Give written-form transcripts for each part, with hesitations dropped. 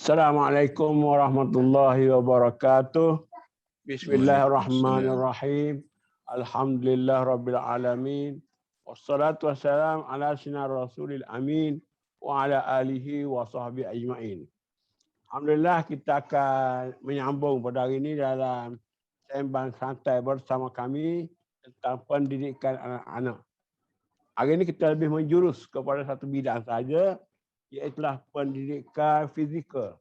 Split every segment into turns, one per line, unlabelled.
Assalamualaikum warahmatullahi wabarakatuh.
Waalaikumsalam.
Bismillahirrahmanirrahim. Alhamdulillah rabbil alamin. Wassalatu wassalam ala sayyidina rasulil amin wa ala alihi wa sahbihi ajma'in. Alhamdulillah kita akan menyambung pada hari ini dalam sembang santai bersama kami tentang pendidikan anak-anak. Hari ini kita lebih menjurus kepada satu bidang saja, iaitu pendidikan fizikal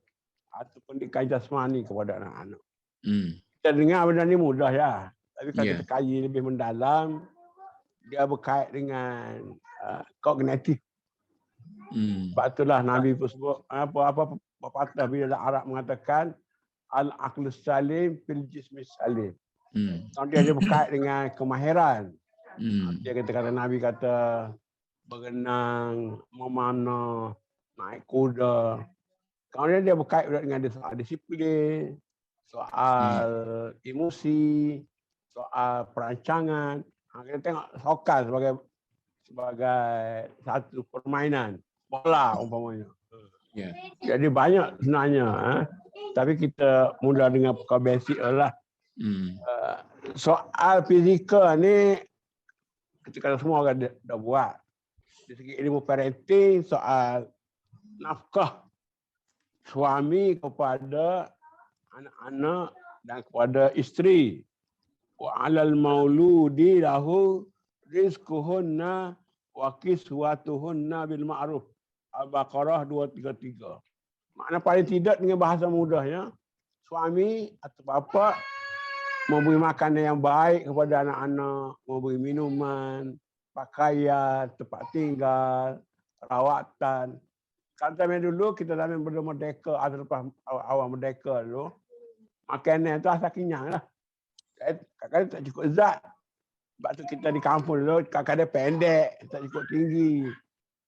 atau pendidikan jasmani kepada anak-anak. Kita dengar benda ni mudah ya, tapi kalau kita kaji lebih mendalam, dia berkait dengan kognitif. Sebab itulah Nabi pun sebut apa pepatah bila Arab mengatakan al-aqlus salim fil jismis salim. Dia berkait dengan kemahiran. Dia kata Nabi kata berenang, memanah, naik kuda. Kemudian dia berkait dengan soal disiplin, soal emosi, soal perancangan. Kita tengok sokal sebagai satu permainan bola umpamanya. Jadi banyak sebenarnya, tapi kita mula dengan perkara basic lah. Soal fizikal ni ketika semua orang dah buat. Dari segi ilmu parenting, soal nafkah suami kepada anak-anak dan kepada isteri. Wa 'alal mauludi lahu rizquhunna wa kiswatuhunna bil ma'ruf. Al-Baqarah 233. Makna paling tidak dengan bahasa mudahnya, suami atau bapa memberi makanan yang baik kepada anak-anak, memberi minuman, pakaian, tempat tinggal, rawatan. Kalau zaman dulu kita dalam belum merdeka atau lepas awal merdeka dulu, makanan itu asal kenyang lah. Kadang-kadang tak cukup zat. Sebab tu kita di kampung dulu kadang-kadang pendek, tak cukup tinggi.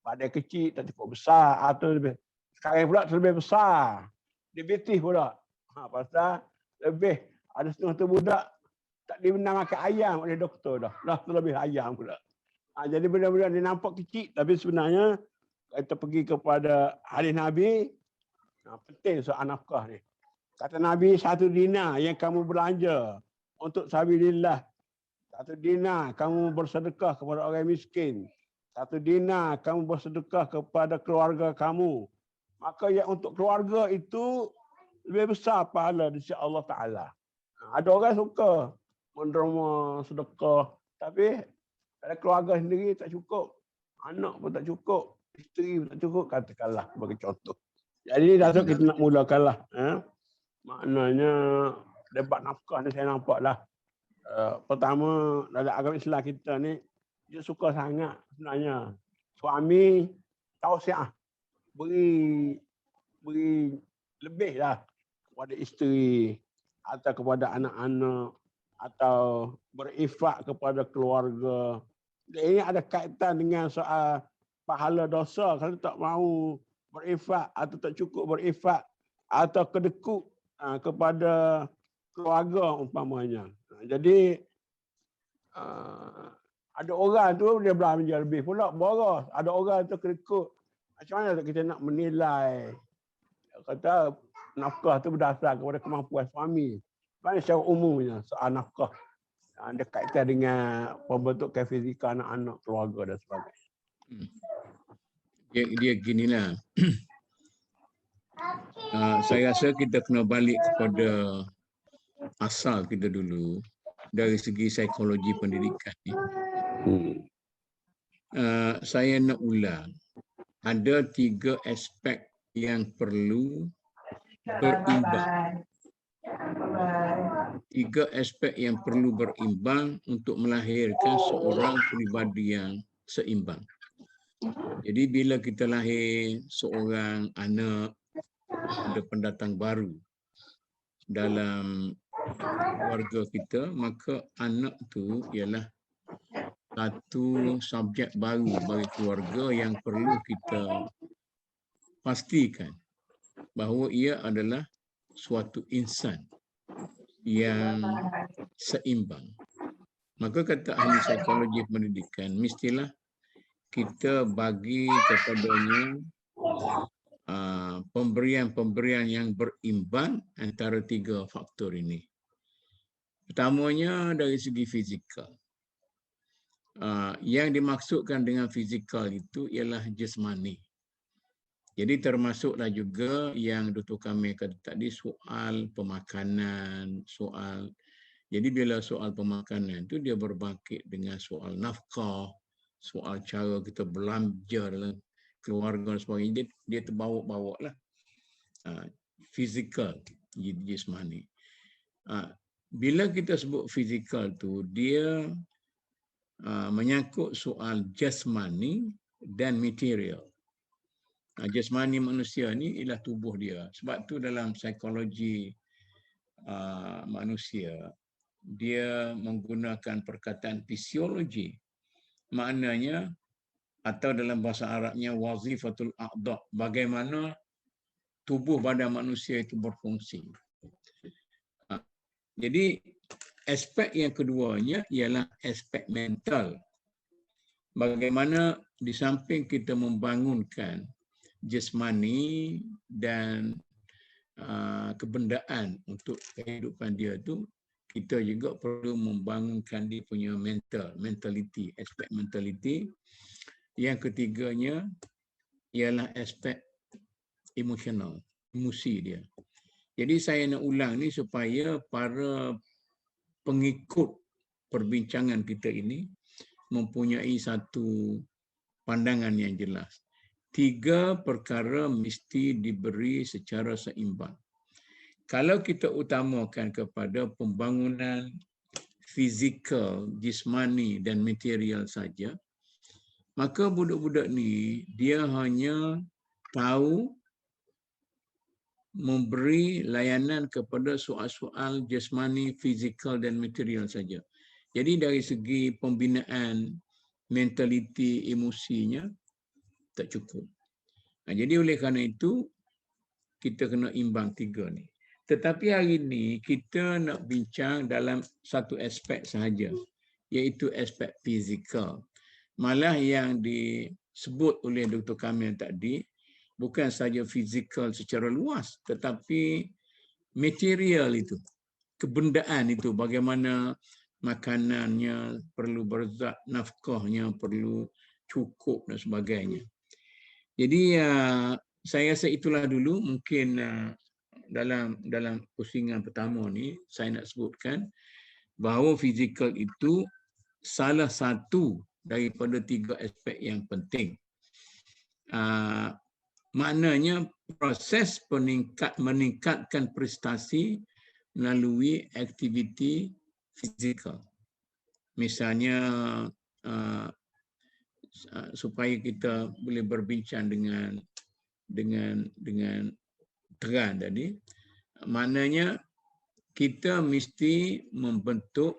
Badan kecil, tak cukup besar. Atau lebih. Sekarang pula terlebih besar. Diabetes pula. Pasal lebih ada setengah tu budak tak dibenang makan ayam oleh doktor dah. Dah terlebih ayam pula. Jadi benda-benda dia nampak kecil tapi sebenarnya kita pergi kepada hadis Nabi, penting soal nafkah ni. Kata Nabi, 1 dinar yang kamu belanja untuk sabilillah, 1 dinar kamu bersedekah kepada orang miskin, 1 dinar kamu bersedekah kepada keluarga kamu, maka yang untuk keluarga itu lebih besar pahala di sisi Allah Ta'ala. Ada orang suka menderma sedekah, tapi ada keluarga sendiri tak cukup, anak pun tak cukup, isteri pun tak cukup, katakanlah sebagai contoh. Jadi Datuk kita nak mulakanlah. Maknanya debat nafkah ni saya nampak lah. Pertama dalam agama Islam kita ni, dia suka sangat sebenarnya suami tausiah, beri lebih lah kepada isteri atau kepada anak-anak atau berinfak kepada keluarga. Ini ada kaitan dengan soal pahala dosa kalau tak mahu berinfak atau tak cukup berinfak atau kedekut kepada keluarga umpamanya. Jadi ada orang tu dia belanja lebih pula boros. Ada orang tu kedekut. Macam mana kita nak menilai? Kata nafkah tu berdasar kepada kemampuan suami. Sebenarnya secara umumnya soal nafkah ada kaitan dengan pembentukan fizikal anak-anak, keluarga dan sebagainya.
Dia ginilah. Saya rasa kita kena balik kepada asal kita dulu dari segi psikologi pendidikan ni. Saya nak ulang, ada 3 aspek yang perlu berimbang. 3 aspek yang perlu berimbang untuk melahirkan seorang peribadi yang seimbang. Jadi bila kita lahir seorang anak, ada pendatang baru dalam keluarga kita, maka anak tu ialah satu subjek baru bagi keluarga yang perlu kita pastikan bahawa ia adalah suatu insan yang seimbang. Maka kata ahli psikologi pendidikan, mestilah kita bagi kepadanya pemberian-pemberian yang berimbang antara tiga faktor ini. Pertamanya dari segi fizikal. Yang dimaksudkan dengan fizikal itu ialah jasmani. Jadi termasuklah juga yang Dr. Kamil kata tadi soal pemakanan, jadi bila soal pemakanan itu dia berbangkit dengan soal nafkah, soal cara kita belanja dalam keluarga dan sebagainya. Dia terbawa-bawa lah. Fizikal, jasmani. Bila kita sebut fizikal tu, dia menyangkut soal jasmani dan material. Jasmani manusia ni ialah tubuh dia. Sebab tu dalam psikologi manusia, dia menggunakan perkataan fisiologi. Maknanya, atau dalam bahasa Arabnya, wazifatul a'dha. Bagaimana tubuh badan manusia itu berfungsi. Jadi, aspek yang keduanya ialah aspek mental. Bagaimana di samping kita membangunkan jasmani dan kebendaan untuk kehidupan dia tu, kita juga perlu membangunkan dia punya mentality, aspek mentality. Yang ketiganya ialah aspek emosional, emosi dia. Jadi saya nak ulang ni supaya para pengikut perbincangan kita ini mempunyai satu pandangan yang jelas. 3 perkara mesti diberi secara seimbang. Kalau kita utamakan kepada pembangunan fizikal, jasmani dan material saja, maka budak-budak ni dia hanya tahu memberi layanan kepada soal-soal jasmani, fizikal dan material saja. Jadi dari segi pembinaan mentaliti, emosinya tak cukup. Jadi oleh kerana itu, kita kena imbang 3 ni. Tetapi hari ini, kita nak bincang dalam satu aspek sahaja, iaitu aspek fizikal. Malah yang disebut oleh Dr. Kamil tadi, bukan saja fizikal secara luas, tetapi material itu, kebendaan itu, bagaimana makanannya perlu berzat, nafkahnya perlu cukup dan sebagainya. Jadi saya rasa itulah dulu mungkin dalam pusingan pertama ni saya nak sebutkan bahawa fizikal itu salah satu daripada 3 aspek yang penting. Maknanya proses meningkatkan prestasi melalui aktiviti fizikal. Misalnya supaya kita boleh berbincang dengan terang tadi, maknanya kita mesti membentuk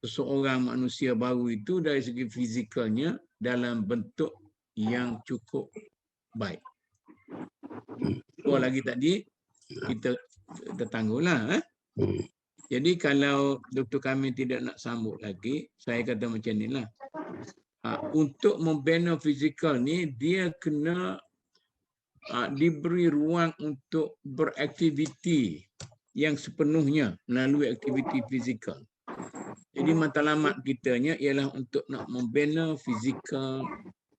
seorang manusia baru itu dari segi fizikalnya dalam bentuk yang cukup baik. Lagi tadi kita tangguhlah. Jadi kalau Dr. Kamil tidak nak sambut lagi, saya kata macam inilah. Untuk membina fizikal ni, dia kena diberi ruang untuk beraktiviti yang sepenuhnya melalui aktiviti fizikal. Jadi matlamat kitanya ialah untuk nak membina fizikal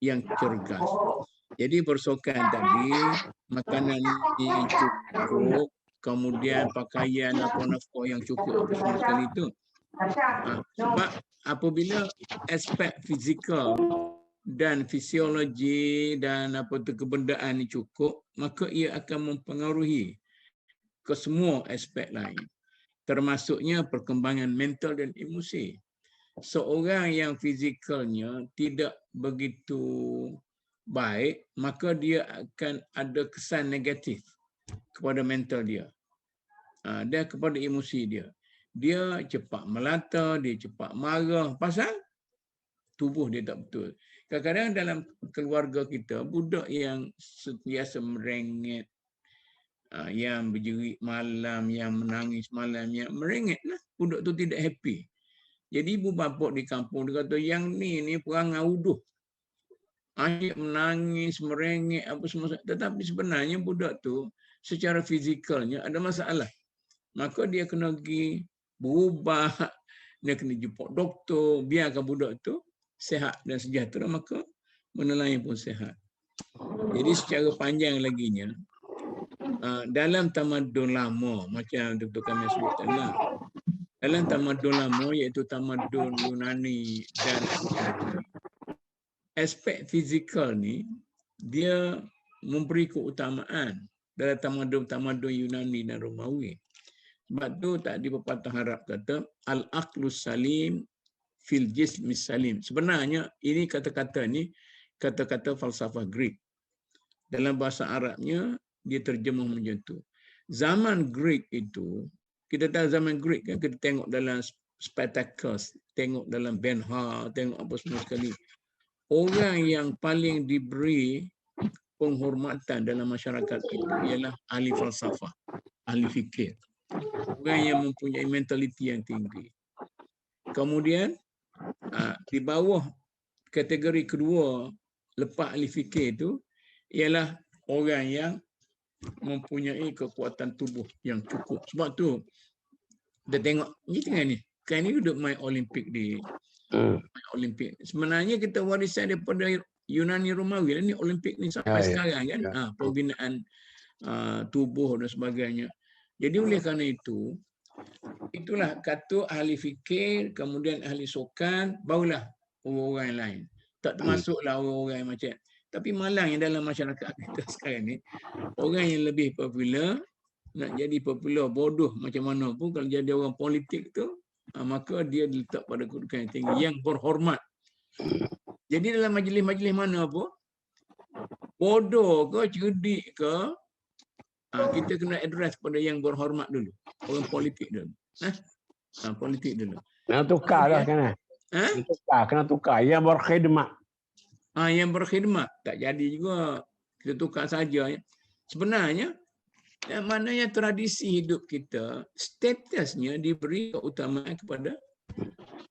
yang cergas. Jadi bersokan tadi, makanan yang cukup, kemudian pakaian atau nafkah yang cukup apa semua sekali itu. Sebab apabila aspek fizikal dan fisiologi dan kebendaan ini cukup, maka ia akan mempengaruhi ke semua aspek lain, termasuknya perkembangan mental dan emosi. Seorang yang fizikalnya tidak begitu baik, maka dia akan ada kesan negatif kepada mental dia dan kepada emosi dia. Dia cepat melata, dia cepat marah pasal tubuh dia tak betul. Kadang-kadang dalam keluarga kita, budak yang sentiasa merengek, yang berjerit malam, yang menangis malam, yang merengek lah. Budak tu tidak happy. Jadi ibu bapa di kampung dia kata, yang ni perangai uduh. Asyik menangis, merengek, apa semua. Tetapi sebenarnya budak tu secara fizikalnya ada masalah. Maka dia kena pergi berubah, dia kena jumpa doktor, biarkan budak tu sihat dan sejahtera, maka benda lain pun sihat. Jadi secara panjang laginya, dalam tamadun lama, macam Dr. kami sebut tadi lah, dalam tamadun lama iaitu tamadun Yunani dan Romawi, aspek fizikal ni dia memberi keutamaan dalam tamadun Yunani dan Romawi. Sebab tu tak di pepatah Arab kata al-aqlus salim fil jismis salim. Sebenarnya ini kata-kata ni kata-kata falsafah Greek. Dalam bahasa Arabnya dia terjemah macam tu. Zaman Greek itu, kita tahu zaman Greek kan, kita tengok dalam Spartacus, tengok dalam Ben-Hur, tengok apa semua sekali. Orang yang paling diberi penghormatan dalam masyarakat itu ialah ahli falsafah, ahli fikir. Orang yang mempunyai mentaliti yang tinggi. Kemudian di bawah kategori kedua lepas ahli fikir itu ialah orang yang mempunyai kekuatan tubuh yang cukup. Sebab tu kita tengok ni tengah ni. Kan ni duduk main Olimpik di Olimpik. Sebenarnya kita warisan daripada Yunani Romawi lah ni Olimpik ni sampai sekarang kan. Pembinaan tubuh dan sebagainya. Jadi oleh kerana itu, itulah kata ahli fikir, kemudian ahli sukan, barulah orang-orang lain. Tak termasuklah orang-orang yang macam. Tapi malangnya dalam masyarakat kita sekarang ni, orang yang lebih popular, nak jadi popular bodoh macam mana pun, kalau jadi orang politik tu, maka dia letak pada kedudukan yang tinggi, yang berhormat. Jadi dalam majlis-majlis mana pun, bodoh ke, cerdik ke, kita kena address pada yang berhormat dulu. Orang politik dulu. Politik dulu.
Kena tukar lah kan? Kena tukar. Yang berkhidmat.
Yang berkhidmat. Tak jadi juga. Kita tukar saja. Sebenarnya, maknanya tradisi hidup kita, statusnya diberi keutamaan kepada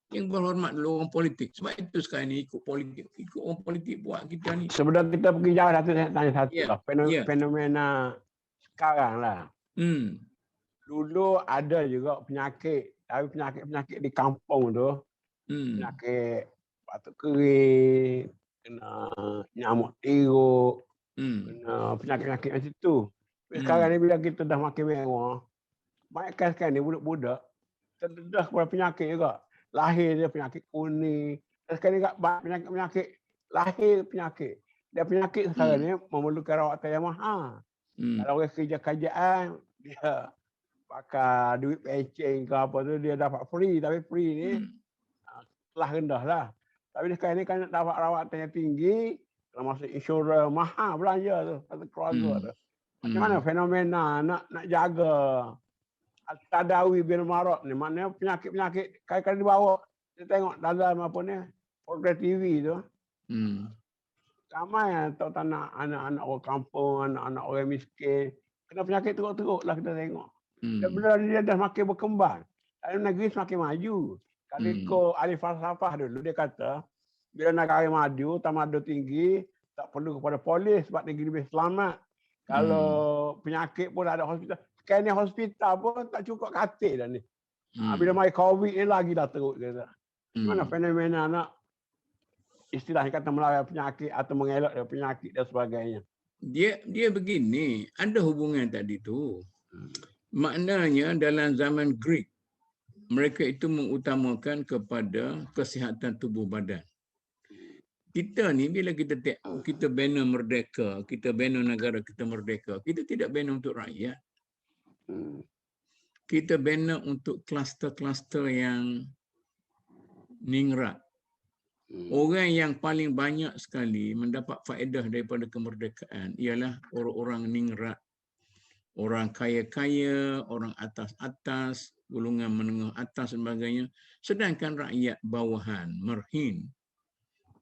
yang berhormat dulu, orang politik. Sebab itu sekarang ni ikut politik. Ikut orang politik buat kita ni.
Sebelum kita pergi jauh, saya tanya satu lah. Fenomena sekarang lah. Dulu ada juga penyakit. Tapi penyakit di kampung tu. Penyakit batuk kering, kena nyamuk teruk, kena penyakit-penyakit macam tu. Sekarang ni bila kita dah makin mewah, banyak kan sekarang ni budak-budak terdedah kepada penyakit juga. Lahir dia penyakit kuning. Dan sekarang ni banyak penyakit lahir penyakit. Dan penyakit sekarang ni memerlukan rawatan yang mahal. Kalau orang kerja kerjaan, dia pakai duit pencen ke apa tu, dia dapat free. Tapi free ni telah rendah lah. Tapi sekarang ni kan dapat rawatan yang tinggi, termasuk insurans mahal belanja tu, satu keluarga tu. Macam mana fenomena nak jaga tadawi bil marad ni, maknanya penyakit-penyakit kadang-kadang dibawa, kita tengok dalam apa ni, program TV tu. Ramai yang tak nak anak-anak orang kampung, anak-anak orang miskin, kena penyakit teruk-teruk lah kita tengok. Dan bila dia dah makin berkembang, dalam negeri semakin maju. Kalau ikut ahli falsafah dulu, dia kata, bila negara maju, tamadun tinggi, tak perlu kepada polis sebab negeri lebih selamat. Kalau penyakit pun ada hospital. Sekarang ni hospital pun tak cukup katil dah ni. Bila mai COVID ni lagi dah teruk kata. Mana fenomena nak istilahnya kata melawan penyakit atau mengelak dari penyakit dan sebagainya.
Dia begini, ada hubungan tadi tu. Maknanya dalam zaman Greek, mereka itu mengutamakan kepada kesihatan tubuh badan. Kita ni bila kita tengok, kita bina merdeka, kita bina negara kita merdeka, kita tidak bina untuk rakyat. Kita bina untuk kluster-kluster yang ningrat. Orang yang paling banyak sekali mendapat faedah daripada kemerdekaan ialah orang-orang ningrat. Orang kaya-kaya, orang atas-atas, golongan menengah atas dan sebagainya. Sedangkan rakyat bawahan, merhin,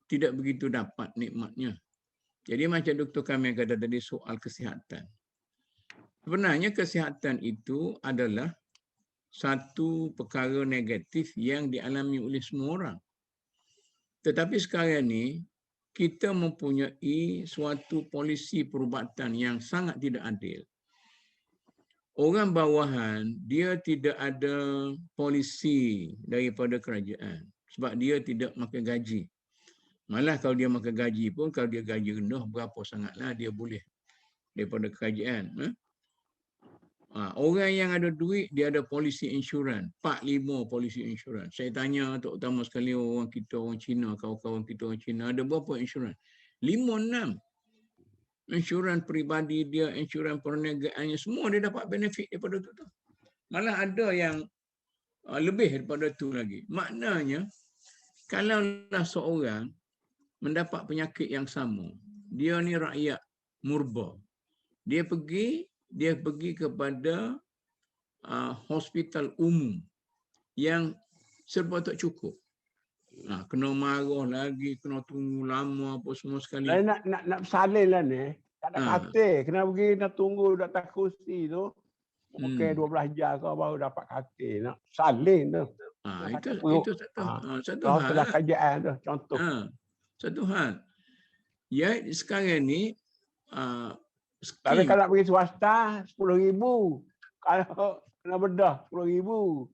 tidak begitu dapat nikmatnya. Jadi macam Dr. Kamil kata tadi soal kesihatan. Sebenarnya kesihatan itu adalah satu perkara negatif yang dialami oleh semua orang. Tetapi sekarang ni kita mempunyai suatu polisi perubatan yang sangat tidak adil. Orang bawahan, dia tidak ada polisi daripada kerajaan sebab dia tidak makan gaji. Malah kalau dia makan gaji pun, kalau dia gaji rendah, berapa sangatlah dia boleh daripada kerajaan. Orang yang ada duit, dia ada polisi insurans. 4-5 polisi insurans. Saya tanya terutama sekali orang kita, orang Cina, kawan-kawan kita orang Cina, ada berapa insurans? 5-6. Insurans peribadi dia, insurans perniagaannya, semua dia dapat benefit daripada tu. Malah ada yang lebih daripada tu lagi. Maknanya, kalaulah seorang mendapat penyakit yang sama, dia ni rakyat murba, dia pergi kepada hospital umum yang serba tak cukup. Kena marah lagi, kena tunggu lama apa semua sekali.
Nak bersalin lah ni. Tak ada katil. Kena pergi nak tunggu datang kursi tu. Mungkin 12 jam kau baru dapat katil. Nak salin tu.
Itu satu hal.
Telah kerajaan tu, contoh.
Satu hal. Ya, sekarang ni
tapi kalau nak pergi swasta, 10,000. Kalau kena bedah, 10,000.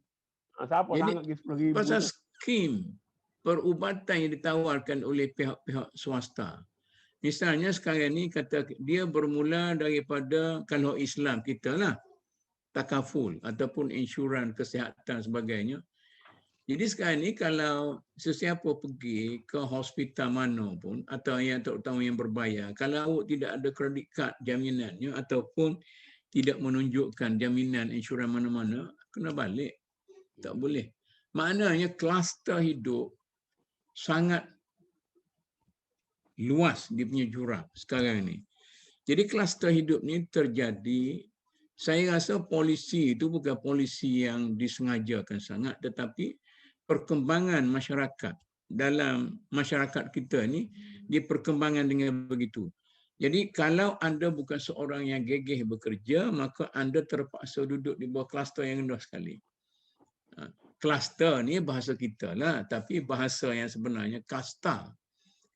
Siapa sangat pergi 10,000?
Pasal skim perubatan yang ditawarkan oleh pihak-pihak swasta. Misalnya sekarang ni kata dia bermula daripada, kalau Islam kita lah, takaful ataupun insurans kesihatan sebagainya. Jadi sekarang ni kalau sesiapa pergi ke hospital mana pun, atau yang terutama yang berbayar, kalau awak tidak ada kredit kad jaminannya ataupun tidak menunjukkan jaminan insurans mana-mana, kena balik. Tak boleh. Maknanya kluster hidup sangat luas dia punya jurang sekarang ni. Jadi kluster hidup ni terjadi, saya rasa polisi itu bukan polisi yang disengajakan sangat, tetapi perkembangan masyarakat dalam masyarakat kita ni diperkembangkan dengan begitu. Jadi kalau anda bukan seorang yang gegeh bekerja, maka anda terpaksa duduk di bawah kluster yang rendah sekali. Kluster ni bahasa kita lah, tapi bahasa yang sebenarnya kasta.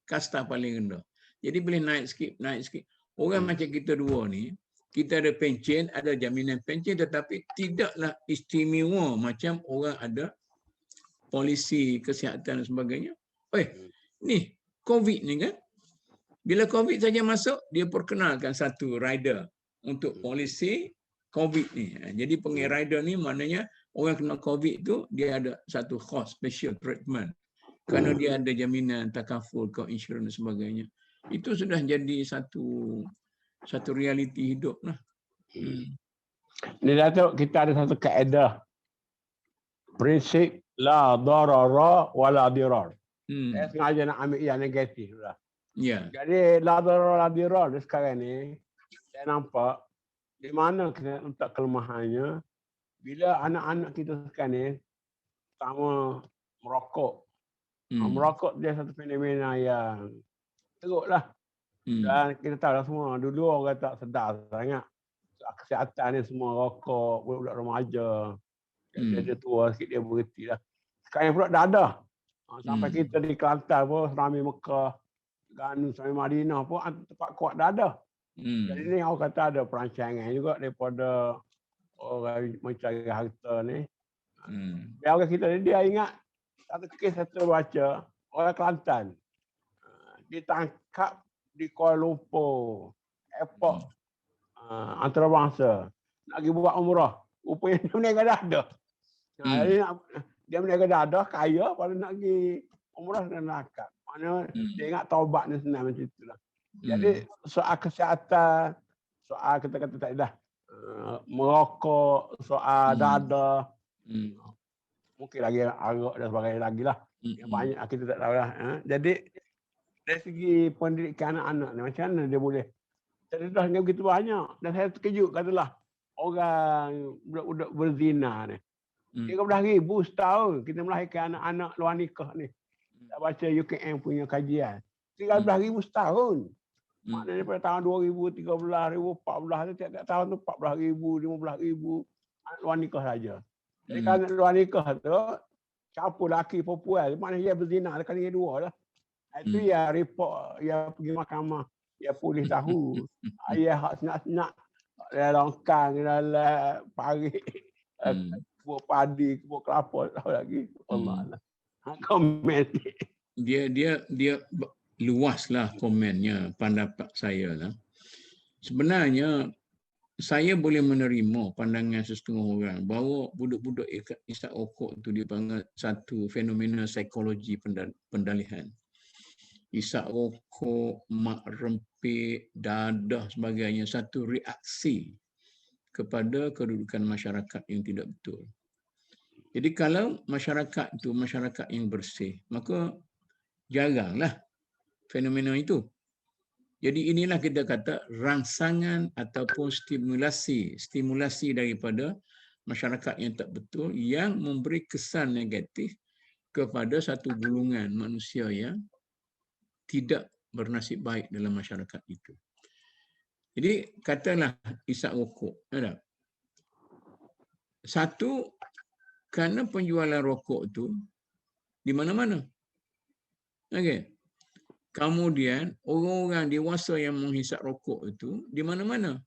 Kasta paling rendah. Jadi boleh naik sikit. Orang macam kita dua ni, kita ada pencen, ada jaminan pencen, tetapi tidaklah istimewa macam orang ada polisi kesihatan dan sebagainya. Ni COVID ni kan, bila COVID saja masuk, dia perkenalkan satu rider untuk polisi COVID ni. Jadi panggil rider ni maknanya orang kena COVID tu, dia ada satu cost, special treatment. Kerana dia ada jaminan takaful ke insurans dan sebagainya. Itu sudah jadi satu realiti hidup lah.
Ni Datuk, kita ada satu kaedah. Prinsip la darara wala dirar. Saya sengaja nak ambil yang negatif lah.
Ya.
Jadi la darara wala dirar sekarang ni, saya nampak di mana kita letak kelemahannya, bila anak-anak kita sekarang ni sama merokok. Merokok dia satu fenomena yang teruk lah. Dan kita tahu lah semua, dulu orang tak sedar sangat. Kesihatan ni semua rokok, budak-budak remaja. Dia tua sikit, dia berhenti lah. Sekarang pula dah ada. Sampai kita di Kelantan pun, Serami Mekah, Ganu, Serami Madinah pun, tempat kuat dah ada. Jadi ni orang kata ada perancangan juga daripada orang mencari harta ni. Biar orang kita ni, dia ingat satu kes satu baca, orang Kelantan ditangkap di Kuala Lumpur, airport antarabangsa, nak pergi buat umrah. Rupanya dia berniaga dadah. Jadi dia berniaga dadah, kaya, pada nak pergi umrah dan nakap. Maknanya dia ingat taubat ni senang macam itulah. Jadi soal kesihatan, soal kata-kata tak dah, merokok, soal dadah, mungkin lagi arak dan sebagainya lagi lah. Yang banyak kita tak tahu lah. Jadi dari segi pendidikan anak-anak ni, macam mana dia boleh cerdasnya begitu banyak. Dan saya terkejut katalah orang budak-budak berzina ni. 13,000 setahun kita melahirkan anak-anak luar nikah ni. Tak baca UKM punya kajian. 13,000 setahun. Maknanya pada tahun 2013, 2014 tu tiap-tiap tahun tu 14,000, 15,000 anak luar nikah saja. Jadi kalau anak luar nikah tu campur lelaki perempuan, maknanya dia berzina kali yang dua lah. Itu ya report, ya pergi mahkamah, ya polis tahu. Ayah hak senak-senak dalam longkang, dalam parit, kebun padi, kebun kelapa, tahu lagi. Allah Allah. Komen.
Dia luaslah komennya, pendapat saya lah. Sebenarnya saya boleh menerima pandangan setengah orang bahawa budak-budak isap rokok itu dipanggil satu fenomena psikologi pendalihan. Isap rokok, mak rempit, dadah sebagainya, satu reaksi kepada kedudukan masyarakat yang tidak betul. Jadi kalau masyarakat itu masyarakat yang bersih, maka jaranglah fenomena itu. Jadi inilah kita kata rangsangan ataupun stimulasi daripada masyarakat yang tak betul yang memberi kesan negatif kepada satu golongan manusia yang tidak bernasib baik dalam masyarakat itu. Jadi katalah isap rokok. Ada. Satu, kerana penjualan rokok itu di mana-mana. Okey. Kemudian orang-orang dewasa yang menghisap rokok itu di mana-mana.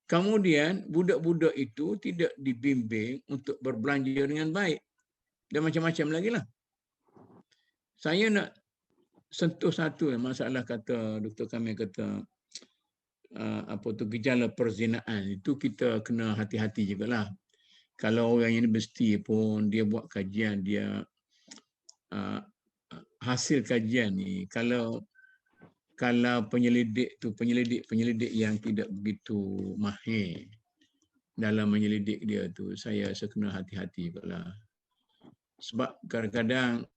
Kemudian budak-budak itu tidak dibimbing untuk berbelanja dengan baik. Dan macam-macam lagi lah. Saya nak sentuh satu masalah kata doktor kami kata gejala perzinaan itu kita kena hati-hati jugalah. Kalau orang universiti pun dia buat kajian, dia hasil kajian ni kalau penyelidik yang tidak begitu mahir dalam menyelidik dia tu, saya kena hati-hati jugalah. Sebab kadang-kadang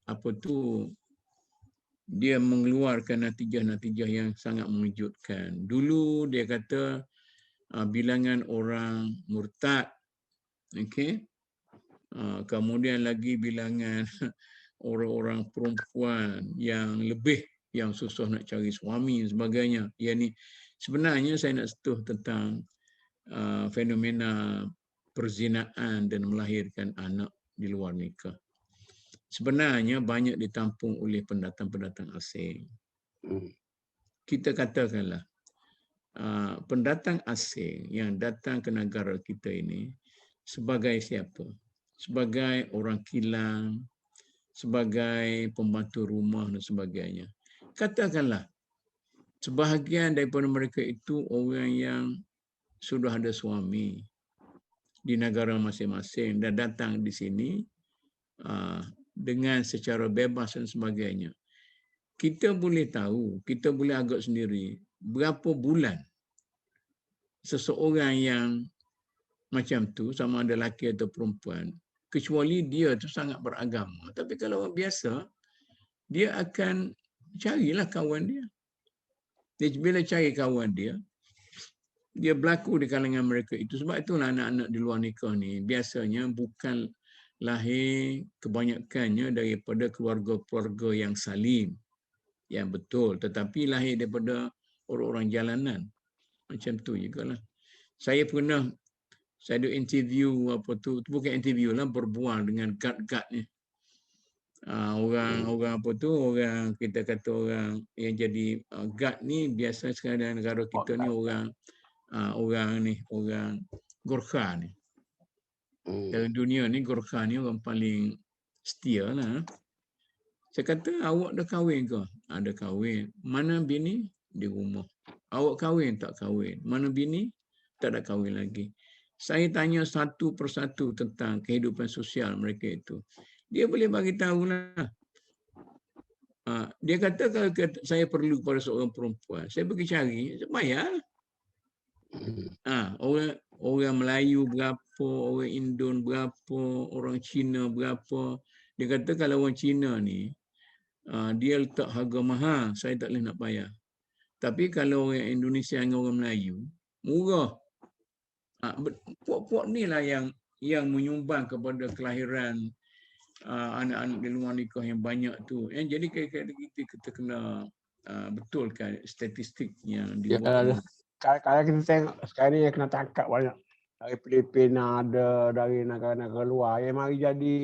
dia mengeluarkan natijah-natijah yang sangat mengejutkan. Dulu dia kata bilangan orang murtad, okey. Kemudian lagi bilangan orang-orang perempuan yang susah nak cari suami dan sebagainya. Yang ni sebenarnya saya nak sentuh tentang fenomena perzinaan dan melahirkan anak di luar nikah. Sebenarnya banyak ditampung oleh pendatang-pendatang asing. Kita katakanlah pendatang asing yang datang ke negara kita ini sebagai siapa? Sebagai orang kilang, sebagai pembantu rumah dan sebagainya. Katakanlah sebahagian daripada mereka itu orang yang sudah ada suami di negara masing-masing dan datang di sini dengan secara bebas dan sebagainya. Kita boleh tahu, kita boleh agak sendiri berapa bulan seseorang yang macam tu, sama ada lelaki atau perempuan, kecuali dia tu sangat beragama. Tapi kalau orang biasa, dia akan carilah kawan dia. Bila cari kawan dia berlaku di kalangan mereka itu. Sebab itulah anak-anak di luar nikah ni biasanya bukan lahir kebanyakannya daripada keluarga-keluarga yang salim, yang betul, tetapi lahir daripada orang-orang jalanan. Macam tu jugalah. Saya ada interview bukan interview lah, berbual dengan guard-guard ni. Orang kita kata orang yang jadi guard ni biasa sekarang dalam negara kita ni orang Gorkha ni. Dalam dunia ni Gorkha ni orang paling setia lah. Saya kata, awak dah kahwin ke? Ada kahwin. Mana bini? Di rumah. Awak kahwin? Tak kahwin. Mana bini? Tak ada kahwin lagi. Saya tanya satu persatu tentang kehidupan sosial mereka itu. Dia boleh bagi tahu lah. Dia kata kalau saya perlu pada seorang perempuan, saya pergi cari, saya bayar. Orang Melayu berapa, orang Indon berapa, orang Cina berapa. Dia kata kalau orang Cina ni, dia letak harga mahal, saya tak boleh nak bayar. Tapi kalau orang Indonesia dengan orang Melayu, murah. Puak-puak ni lah yang menyumbang kepada kelahiran anak-anak di luar nikah yang banyak tu. Jadi kita kena betulkan statistik yang dibuat.
Kalau kita tengok sekarang ni yang kena tangkap banyak. Dari Filipina ada, dari negara-negara luar yang mari jadi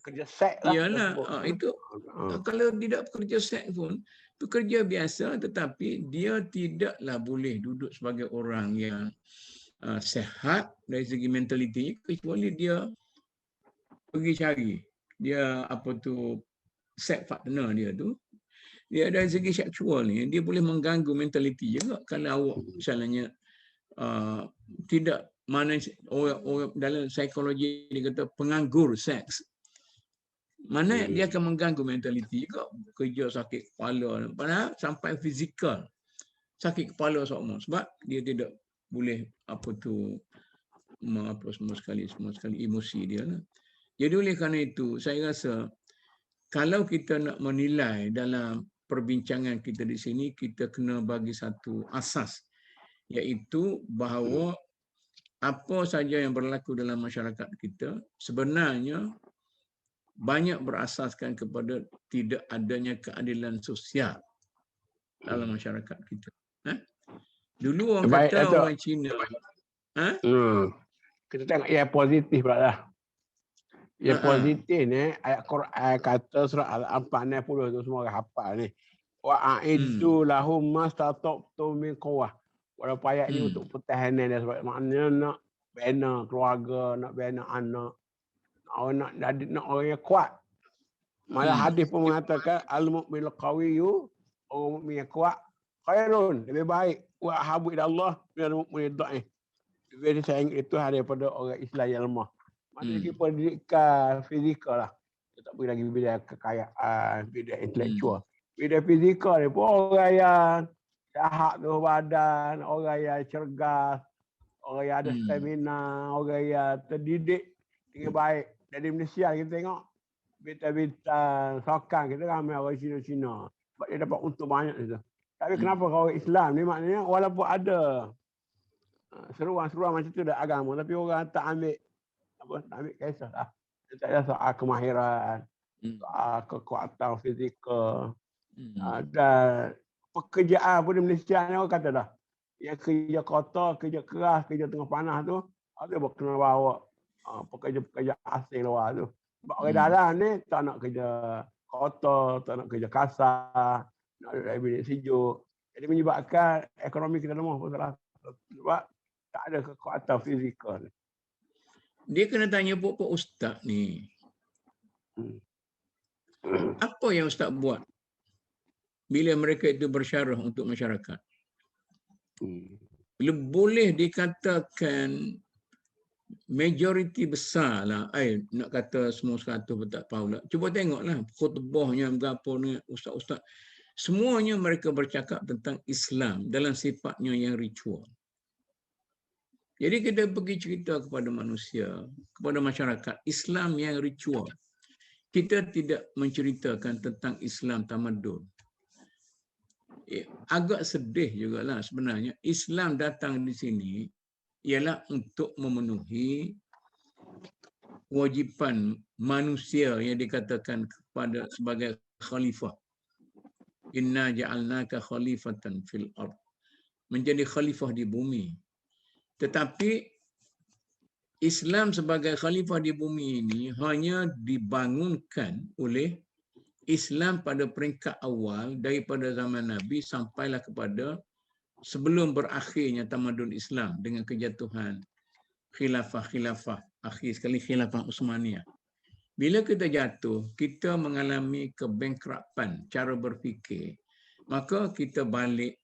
kerja seks lah.
Iyalah, itu kalau tidak pekerja seks pun, pekerja biasa tetapi dia tidaklah boleh duduk sebagai orang yang sehat dari segi mentaliti kecuali dia pergi cari. Dia apa tu, sex partner dia tu. Dia dari segi seksual ni, dia boleh mengganggu mentaliti juga kalau awak misalnya tidak mana orang dalam psikologi dia kata penganggur seks. Mana dia akan mengganggu mentaliti juga, kerja sakit kepala, padahal sampai fizikal sakit kepala sebab dia tidak boleh apa tu apa semua sekali emosi dia lah. Jadi oleh kerana itu saya rasa kalau kita nak menilai dalam perbincangan kita di sini, kita kena bagi satu asas, iaitu bahawa apa saja yang berlaku dalam masyarakat kita sebenarnya banyak berasaskan kepada tidak adanya keadilan sosial dalam masyarakat kita. Dulu orang
Baik,
kata
Dato'.
orang Cina.
Kita tengok yang positif pula lah. Yang positif ni, ayat Quran kata surah Al-Anfal 60 tu semua orang hafal ni. Wa'aidu lahum mastata'tum min quwwah. Walaupun ayat ni untuk pertahanan dia sebab maknanya nak bina keluarga, nak bina anak. Nak orang yang kuat. Malah hadis pun mengatakan al-mu'minul qawiyyu, orang mukmin yang kuat, khairun, lebih baik, wa habu ila Allah minal mu'minid dhaif. Lebih disayang itu daripada orang Islam yang lemah. Maksudnya pendidikan fizikal lah. Kita tak boleh lagi bidang kekayaan, bidang intelektual. Bidang fizikal ni pun orang yang sihat tubuh badan, orang yang cergas, orang yang ada stamina, orang yang terdidik dengan baik. Dari Malaysia kita tengok bintang-bintang sokan kita ramai orang Cina-Cina. Sebab dia dapat untung banyak itu. Tapi kenapa orang Islam ni maknanya walaupun ada seruan-seruan macam tu dah agama, tapi orang tak ambil kisah lah. Dia tak ada soal kemahiran, soal kekuatan fizikal. Dan pekerjaan pun di Malaysia ni orang kata dah. Yang kerja kotor, kerja keras, kerja tengah panas tu, ada kena bawa pekerja-pekerja asing luar tu. Sebab orang dalam ni tak nak kerja kotor, tak nak kerja kasar, nak duduk dalam bilik sejuk. Jadi menyebabkan ekonomi kita lemah pun salah. Sebab tak ada kekuatan fizikal.
Dia kena tanya pokok ustaz ni. Apa yang ustaz buat bila mereka itu bersyarah untuk masyarakat? Boleh dikatakan majoriti besar lah, nak kata semua 100 tak tahu lah. Cuba tengoklah khutbahnya berapa ni ustaz-ustaz. Semuanya mereka bercakap tentang Islam dalam sifatnya yang ritual. Jadi kita pergi cerita kepada manusia, kepada masyarakat, Islam yang ritual. Kita tidak menceritakan tentang Islam tamadun. Agak sedih jugalah sebenarnya. Islam datang di sini ialah untuk memenuhi kewajipan manusia yang dikatakan kepada sebagai khalifah. Inna ja'alnaka khalifatan fil ard. Menjadi khalifah di bumi. Tetapi Islam sebagai khalifah di bumi ini hanya dibangunkan oleh Islam pada peringkat awal daripada zaman Nabi sampailah kepada sebelum berakhirnya tamadun Islam dengan kejatuhan khilafah, akhir sekali khilafah Uthmaniyah. Bila kita jatuh, kita mengalami kebankruptan cara berfikir, maka kita balik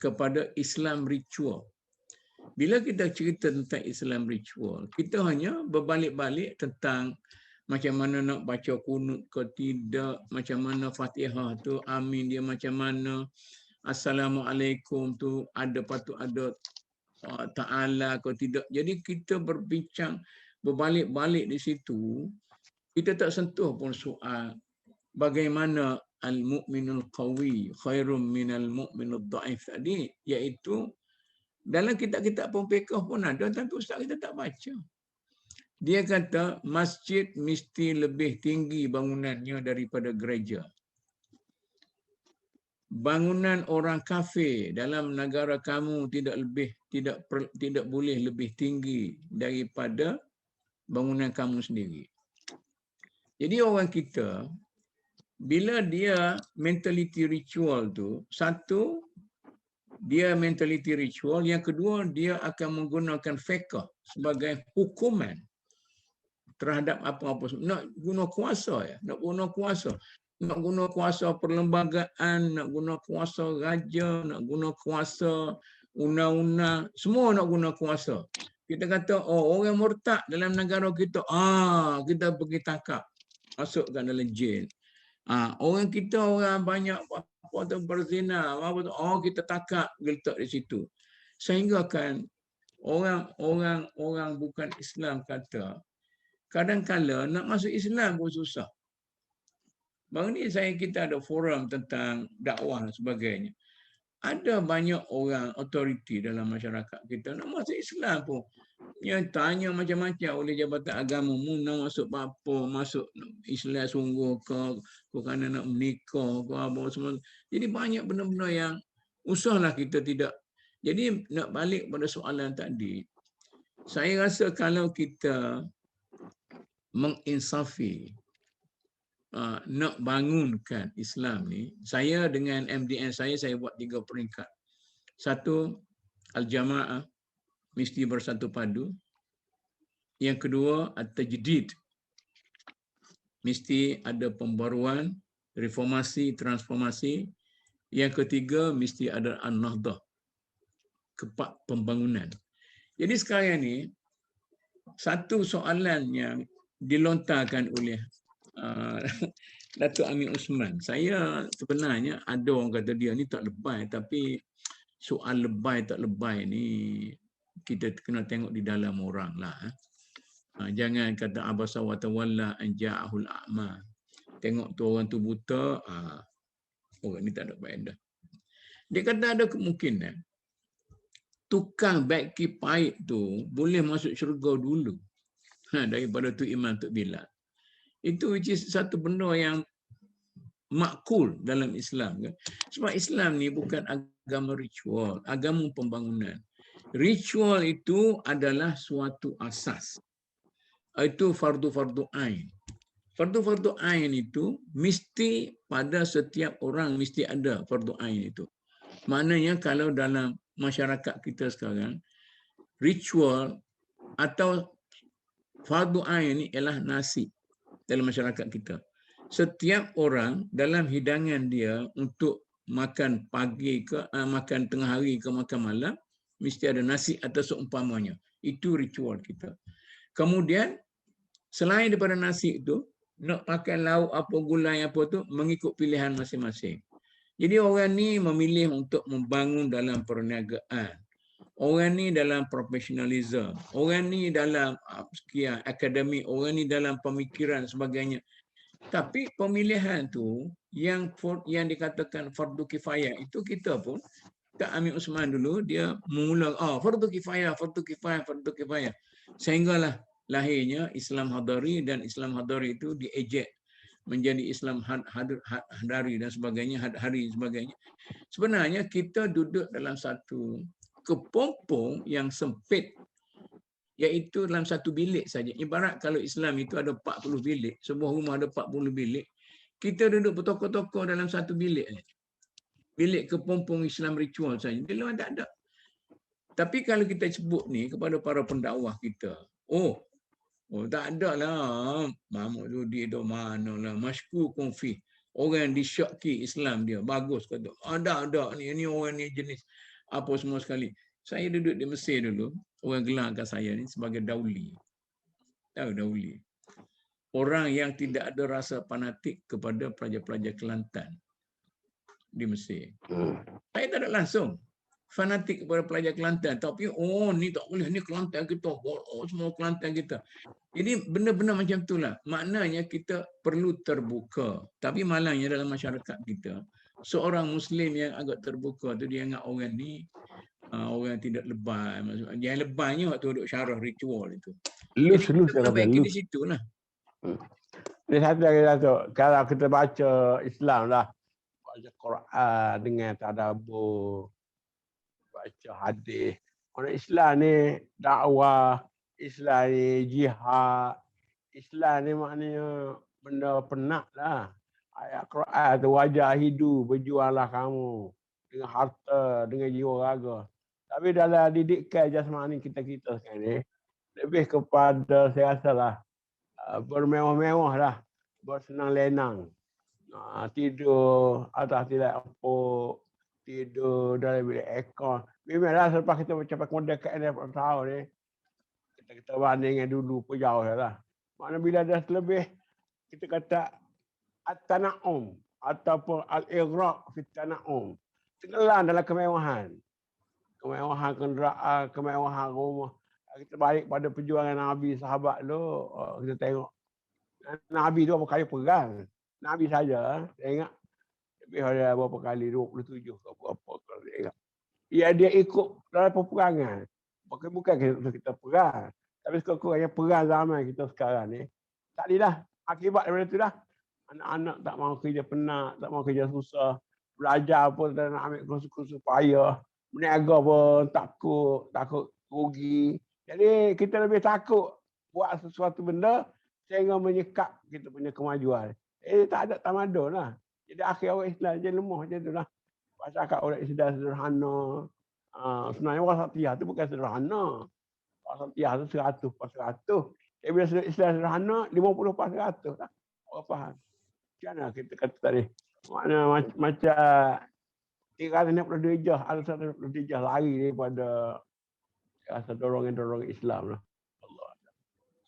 kepada Islam ritual. Bila kita cerita tentang Islam ritual, kita hanya berbalik-balik tentang macam mana nak baca kunut ke tidak, macam mana Fatihah tu, amin dia macam mana, Assalamualaikum tu patut ada Ta'ala ke tidak. Jadi kita berbincang berbalik-balik di situ. Kita tak sentuh pun soal bagaimana al-mu'minul qawi khairum minal mu'minul dhaif tadi, iaitu dalam kitab-kitab fiqh pun ada, tapi ustaz kita tak baca. Dia kata masjid mesti lebih tinggi bangunannya daripada gereja. Bangunan orang kafir dalam negara kamu tidak boleh lebih tinggi daripada bangunan kamu sendiri. Jadi orang kita, bila dia mentality ritual tu, satu, dia mentality ritual, yang kedua, dia akan menggunakan fiqh sebagai hukuman terhadap apa-apa. Nak guna kuasa ya, nak guna kuasa. Nak guna kuasa perlembagaan, nak guna kuasa raja, nak guna kuasa undang-undang, semua nak guna kuasa. Kita kata, oh orang murtad dalam negara kita, kita pergi tangkap, masukkan dalam jail. Orang kita, orang banyak apa tu berzina, apa tu, kita tangkap, letak di situ. Sehingga kan orang bukan Islam kata, kadang-kala nak masuk Islam pun susah. Baru ni kita ada forum tentang dakwah dan sebagainya. Ada banyak orang autoriti dalam masyarakat kita nak masuk Islam pun. Yang tanya macam-macam oleh Jabatan Agama, nak masuk apa, masuk Islam sungguh ke kerana nak menikah ke apa semua. Jadi banyak benda-benda yang usahlah kita tidak. Jadi nak balik pada soalan tadi, saya rasa kalau kita menginsafi, nak bangunkan Islam ni, saya dengan MDN saya buat 3 peringkat. Satu, Al-Jamaah mesti bersatu padu. Yang kedua, At-Tajdid, mesti ada pembaruan, reformasi, transformasi. Yang ketiga, mesti ada An-Nahdah, pembangunan. Jadi sekarang ni, satu soalan yang dilontarkan oleh Datuk Amir Osman. Saya sebenarnya ada orang kata dia ni tak lebay, tapi soal lebay tak lebay ni kita kena tengok di dalam orang lah. Jangan kata abasa wa tawalla an ja'ahul a'ma. Tengok tu orang tu buta, orang ni tak ada faedah. Dia kata ada kemungkinan tukang backkeep paip tu boleh masuk syurga dulu daripada tu Imam Tok Bilal. Itu which is satu benda yang makul dalam Islam. Kan? Sebab Islam ni bukan agama ritual, agama pembangunan. Ritual itu adalah suatu asas. Itu fardu-fardu ain. Fardu-fardu ain itu mesti pada setiap orang mesti ada fardu ain itu. Maknanya kalau dalam masyarakat kita sekarang, ritual atau fardu ain ini ialah nasi dalam masyarakat kita. Setiap orang dalam hidangan dia untuk makan pagi ke makan tengah hari ke makan malam mesti ada nasi atau seumpamanya. Itu ritual kita. Kemudian selain daripada nasi itu nak makan lauk apa gulai apa tu mengikut pilihan masing-masing. Jadi orang ni memilih untuk membangun dalam perniagaan. Orang ni dalam profesionalisme, orang ni dalam sekian akademik, orang ni dalam pemikiran sebagainya. Tapi pemilihan tu yang dikatakan fardu kifayah itu kita pun Kak Amir Osman dulu dia mengulang fardu kifayah, fardu kifayah, fardu kifayah. Sehinggalah lahirnya Islam Hadari dan Islam Hadari itu diejek menjadi Islam Hadari dan sebagainya, Hadhari sebagainya. Sebenarnya kita duduk dalam satu kepompong yang sempit, iaitu dalam satu bilik saja. Ibarat kalau Islam itu ada 40 bilik, sebuah rumah ada 40 bilik, kita duduk bertokoh-tokoh dalam satu bilik. Bilik kepompong Islam ritual saja. Di luar tak ada. Tapi kalau kita sebut ni kepada para pendakwah kita, tak ada lah. Mahmud Zudi itu mana lah. Masyku konfi. Orang yang disyaki Islam dia. Bagus kata. Ada ni orang ni jenis apa semua sekali. Saya duduk di Mesir dulu, orang gelarkan saya ni sebagai dauli. Tahu dauli? Orang yang tidak ada rasa fanatik kepada pelajar-pelajar Kelantan di Mesir. Saya tak ada langsung fanatik kepada pelajar Kelantan. Tapi, ni tak boleh, ni Kelantan kita. Semua Kelantan kita. Jadi, benda-benda macam itulah. Maknanya kita perlu terbuka. Tapi malangnya dalam masyarakat kita, seorang Muslim yang agak terbuka tu dia ingat orang ni orang tidak lebay. Yang lebaynya waktu duduk syarah ritual itu.
Lus
kita baiki di situ lah.
Ini satu lagi Datuk. Kalau kita baca Islam lah, baca Quran dengan tadabbur, baca hadis. Orang Islam ni dakwah, Islam ni jihad, Islam ni maknanya benda penat lah. Ayat Quran tu wajah hidu berjuanglah kamu dengan harta, dengan jiwa raga. Tapi dalam didikan jasmani kita sekarang ni lebih kepada saya rasa lah bermewah-mewah lah, bersenang lenang. Tidur atas tilai empuk, tidur dalam bilik aircon. Memanglah selepas kita mencapai kemerdekaan ni 40 tahun ni, kita banding dengan dulu pun jauh lah. Mana bila dah lebih, kita kata at-tana'um ataupun al-ighraq fi tana'um. Tenggelam dalam kemewahan. Kemewahan kenderaan, kemewahan rumah. Kita balik pada perjuangan Nabi sahabat tu, kita tengok Nabi tu berapa kali perang. Nabi saja, saya ingat lebih ada berapa kali, 27 ke berapa kali saya ingat. Ya, dia ikut dalam peperangan. Bukan kita perang. Tapi sekurang-kurangnya perang zaman kita sekarang ni. Tak adalah akibat daripada itu dah. Anak-anak tak mahu kerja penat, tak mahu kerja susah. Belajar pun tak nak ambil kursus-kursus payah. Berniaga pun takut rugi. Jadi kita lebih takut buat sesuatu benda sehingga menyekap kita punya kemajuan. Tak ada tamadun lah. Jadi akhir orang Islam je lemah macam tu lah. Masyarakat orang Islam sederhana. Sebenarnya wasatiyah tu bukan sederhana. Wasatiyah tu 100%. Jadi bila Islam sederhana, 50% lah. Orang faham. Macam mana kita kata tadi? Makna macam 360 darjah, ada 160 darjah lari daripada rasa dorongan-dorongan Islam lah. Allah.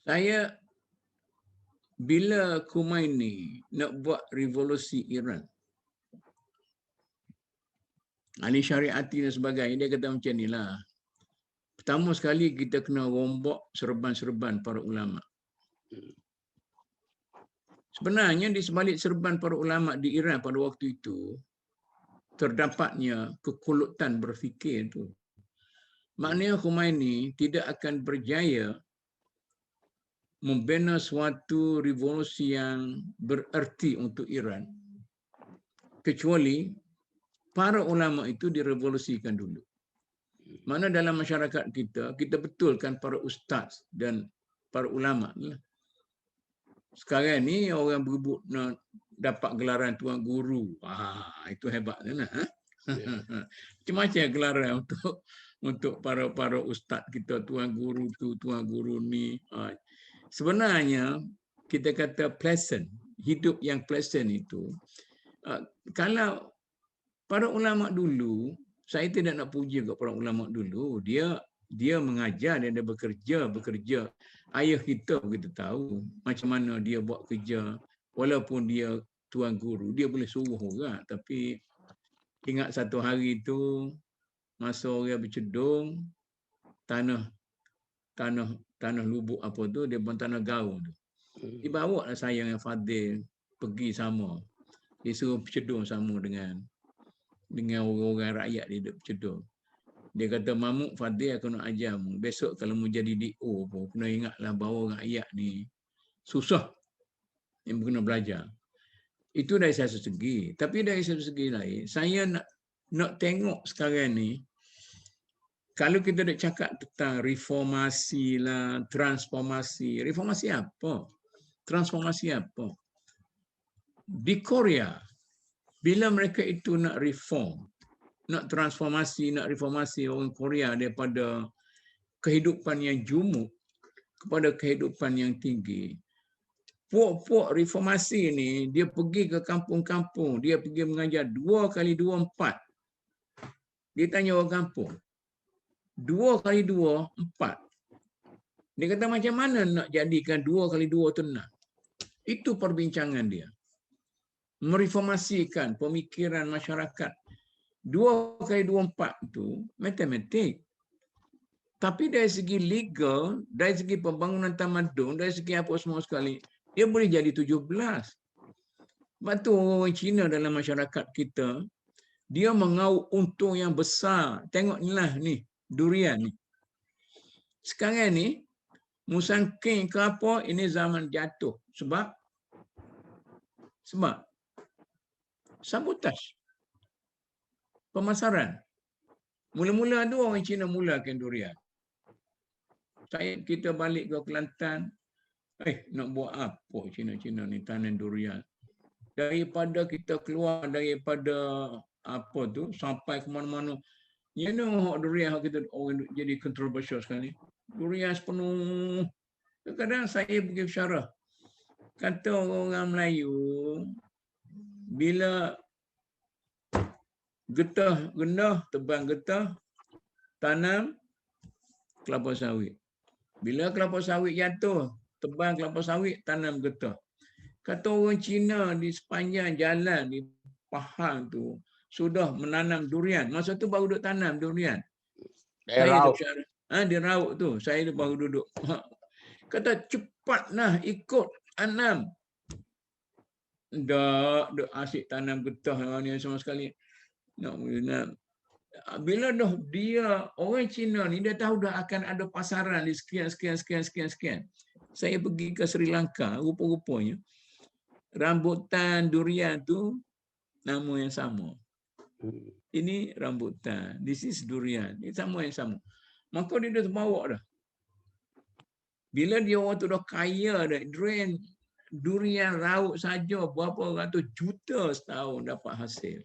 Saya bila Khomeini nak buat revolusi Iran, Ali Syariati dan sebagainya, dia kata macam ni lah. Pertama sekali kita kena rombak serban-serban para ulama. Sebenarnya di sebalik serban para ulama di Iran pada waktu itu, terdapatnya kekulutan berfikir itu. Maknanya Khomeini tidak akan berjaya membina suatu revolusi yang bererti untuk Iran kecuali para ulama itu direvolusikan dulu. Mana dalam masyarakat kita, kita betulkan para ustaz dan para ulama ni. Sekarang ni orang berebut nak dapat gelaran tuan guru. Itu hebatnya lah. Macam-macam gelaran untuk para ustaz kita, tuan guru tu, tuan guru ni. Sebenarnya kita kata pleasant, hidup yang pleasant itu. Kalau para ulama dulu, saya tidak nak puji kat para ulama dulu, dia mengajar dan dia bekerja. Ayah kita tahu macam mana dia buat kerja, walaupun dia tuan guru, dia boleh suruh orang. Tapi ingat satu hari tu masa orang bercedung, tanah lubuk apa tu, dia pun tanah gaung tu. Dibawa lah saya dengan Fadil pergi sama. Dia suruh bercedung sama dengan orang-orang rakyat dia duduk bercedung. Dia kata, Mamuk Fadil aku nak ajarmu. Besok kalau mau jadi DO pun, kena ingatlah bahawa rakyat ni susah yang kena belajar. Itu dari satu segi. Tapi dari satu segi lain, saya nak tengok sekarang ni, kalau kita nak cakap tentang reformasi lah, transformasi. Reformasi apa? Transformasi apa? Di Korea, bila mereka itu nak reform, nak transformasi, nak reformasi orang Korea daripada kehidupan yang jumuk kepada kehidupan yang tinggi. Puak-puak reformasi ni, dia pergi ke kampung-kampung, dia pergi mengajar 2 kali 2 4. Dia tanya orang kampung, 2 kali 2 4. Dia kata macam mana nak jadikan 2 kali 2 tu 6. Itu perbincangan dia. Mereformasikan pemikiran masyarakat. 2 kali 2 4 itu matematik. Tapi dari segi legal, dari segi pembangunan tamadun, dari segi apa semua sekali, dia boleh jadi 17. Sebab tu orang Cina dalam masyarakat kita, dia mengauk untung yang besar. Tengok inilah ni, durian ni. Sekarang ni, musim king ke apa, ini zaman jatuh. Sebab sabotaj. Pemasaran. Mula-mula tu orang Cina mulakan durian. Kita balik ke Kelantan, Nak buat apa Cina-Cina ni tanam durian? Daripada kita keluar daripada apa tu sampai ke mana-mana. You know durian kita jadi kontroversial sekali. Durian sepenuh. Kadang-kadang saya pergi bersyarah. Kata orang Melayu, bila getah gendah, tebang getah, tanam kelapa sawit. Bila kelapa sawit jatuh, tebang kelapa sawit, tanam getah. Kata orang Cina di sepanjang jalan di Pahang tu sudah menanam durian. Masa tu baru duduk tanam durian. Saya duduk syarah. Di Rauk tu. Saya baru duduk. Kata cepatlah ikut tanam. Dah asyik tanam getah ni sama sekali. Bila dah dia orang Cina ni dia tahu dah akan ada pasaran di sekian. Saya pergi ke Sri Lanka, rupa-rupanya rambutan durian tu nama yang sama. Ini rambutan, this is durian. Ini sama yang sama. Maka dia dah terbawa dah. Bila dia orang tu dah kaya dah, durian Rauk saja berapa ratus juta setahun dapat hasil.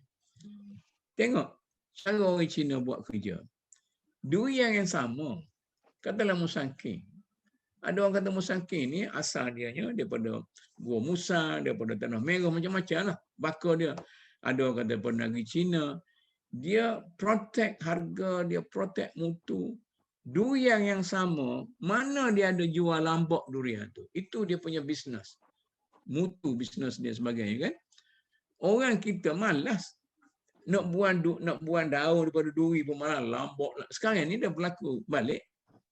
Tengok cara orang Cina buat kerja. Durian yang sama, katalah musangking. Ada orang kata musangking ni asal dia daripada Gua Musa, daripada Tanah Merah, macam-macam lah. Bakar dia. Ada orang kata daripada negeri Cina. Dia protect harga, dia protect mutu. Durian yang sama, mana dia ada jual lambak durian tu. Itu dia punya bisnes. Mutu bisnes dia sebagainya kan. Orang kita malas. Nak buang daun daripada duri pun malah lambak. Sekarang ni dah berlaku balik.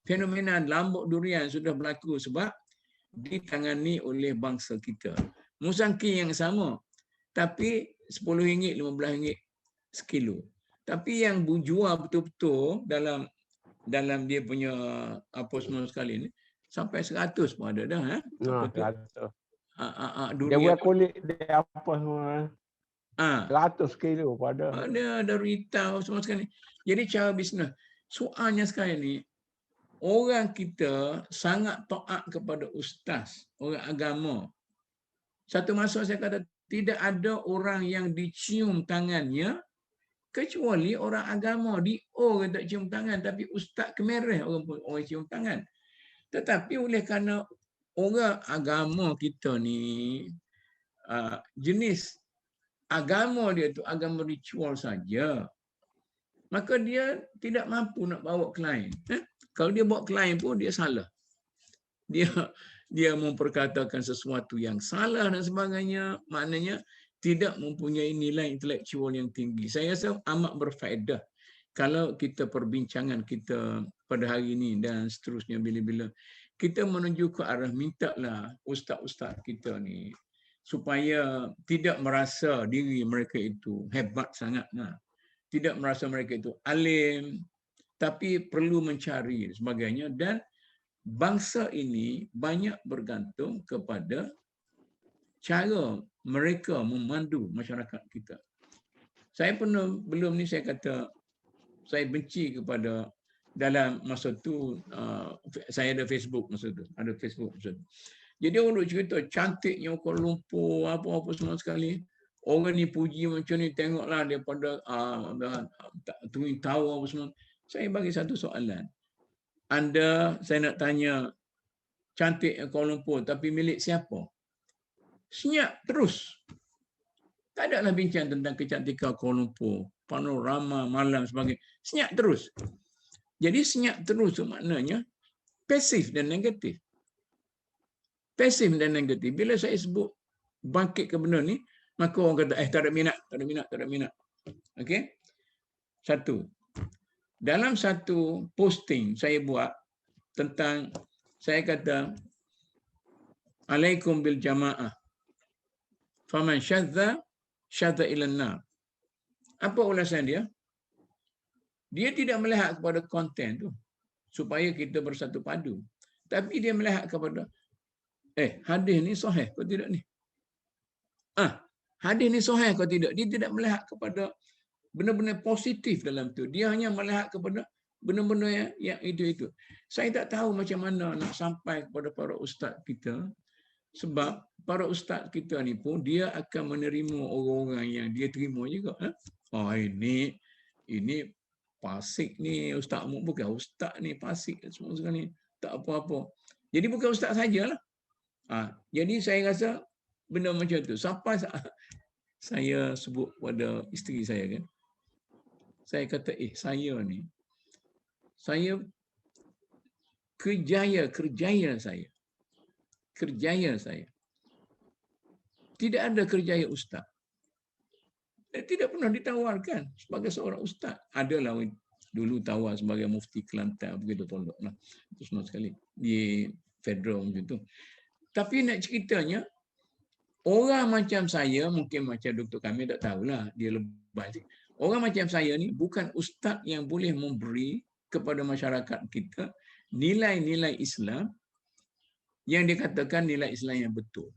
Fenomena lambak durian sudah berlaku sebab ditangani oleh bangsa kita. Musangking yang sama. Tapi RM10, RM15 sekilo. Tapi yang jual betul-betul dalam dia punya apa semua sekali ni sampai 100 pun ada dah.
Dia buat kulit dia apa semua. 100 kilo pada.
Ada retail semua sekali. Jadi cara bisnes. Soalnya sekarang ni orang kita sangat taat kepada ustaz, orang agama. Satu masa saya kata tidak ada orang yang dicium tangannya kecuali orang agama. Orang tak cium tangan tapi ustaz kemerah orang cium tangan. Tetapi oleh kerana orang agama kita ni jenis agama dia tu agama ritual saja. Maka dia tidak mampu nak bawa klien. Kalau dia bawa klien pun dia salah. Dia memperkatakan sesuatu yang salah dan sebagainya. Maknanya tidak mempunyai nilai intelektual yang tinggi. Saya rasa amat berfaedah kalau kita perbincangan kita pada hari ini dan seterusnya bila-bila kita menuju ke arah mintalah ustaz-ustaz kita ni supaya tidak merasa diri mereka itu hebat sangatlah. Tidak merasa mereka itu alim, tapi perlu mencari sebagainya. Dan bangsa ini banyak bergantung kepada cara mereka memandu masyarakat kita. Saya pernah belum ni saya kata saya benci kepada dalam masa tu saya ada Facebook masa tu, ada Facebook masa tu. Jadi orang duk cerita cantiknya Kuala Lumpur apa-apa semua sekali. Orang ni puji macam ni, tengoklah daripada Twin Tower apa semua. Saya bagi satu soalan. Saya nak tanya, cantik Kuala Lumpur, tapi milik siapa? Senyap terus. Tak adalah bincang tentang kecantikan Kuala Lumpur, panorama malam sebagainya. Senyap terus. Jadi senyap terus itu maknanya pasif dan negatif. Pasif dan negatif. Bila saya sebut bangkit ke benda ni, maka orang kata, tak ada minat. Okey? Satu. Dalam satu posting saya buat tentang, saya kata, alaikum bil jamaah. Faman syadza ilan nar. Apa ulasan dia? Dia tidak melihat kepada konten tu supaya kita bersatu padu. Tapi dia melihat kepada hadis ni sahih ke tidak ni? Hadis ni sahih ke tidak? Dia tidak melihat kepada benda-benda positif dalam tu. Dia hanya melihat kepada Benda-benda yang itu. Saya tak tahu macam mana nak sampai kepada para ustaz kita, sebab para ustaz kita ni pun dia akan menerima orang-orang yang dia terima juga. Oh, ini fasik ni, Ustaz Mu bukan ustaz ni, fasik semua sekali. Tak apa-apa. Jadi bukan ustaz sajalah. Jadi saya rasa benda macam tu. Sampai saya sebut pada isteri saya kan. Saya kata, saya ni, saya kerjaya saya. Tidak ada kerjaya ustaz. Tidak pernah ditawarkan sebagai seorang ustaz. Adalah dulu tawar sebagai mufti Kelantan, begitu pondok lah. Itu semua sekali. Di federal macam tu. Tapi nak ceritanya, orang macam saya, mungkin macam Dr. Kamil tak tahulah, dia lebih. Orang macam saya ni bukan ustaz yang boleh memberi kepada masyarakat kita nilai-nilai Islam yang dikatakan nilai Islam yang betul.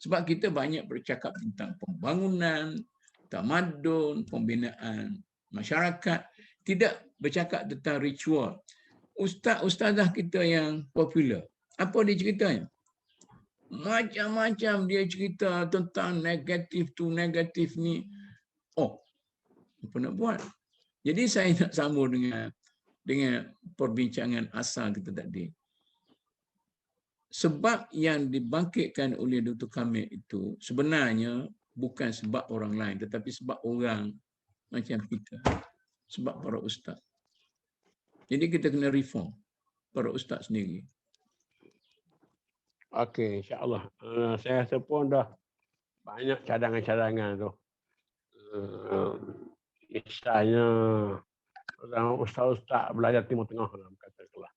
Sebab kita banyak bercakap tentang pembangunan, tamadun, pembinaan masyarakat, tidak bercakap tentang ritual. Ustazah kita yang popular, apa dia ceritanya? Macam-macam dia cerita tentang negatif tu, negatif ni. Apa nak buat? Jadi saya nak sambung dengan perbincangan asal kita tadi. Sebab yang dibangkitkan oleh Dr. Kamil itu sebenarnya bukan sebab orang lain, tetapi sebab orang macam kita. Sebab para ustaz. Jadi kita kena reform para ustaz sendiri.
Okey, insya-Allah. Saya rasa pun dah banyak cadangan-cadangan tu. Misalnya orang ustaz-ustaz belajar Timur Tengah lah katakanlah.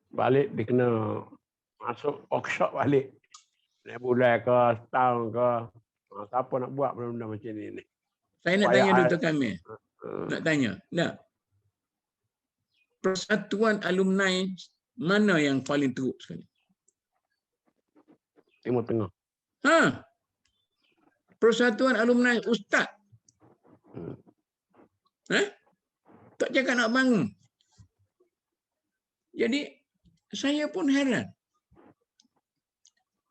Balik dia kena masuk workshop balik. Naik bulan ke, setahun ke. Siapa nak buat benda-benda macam ni?
Saya nak tanya Dr. Kamil. Nak tanya. Nah. Persatuan alumni mana yang paling teruk sekali?
Timur Tengah.
Persatuan alumni ustaz. Tak cakap nak bangun. Jadi saya pun heran.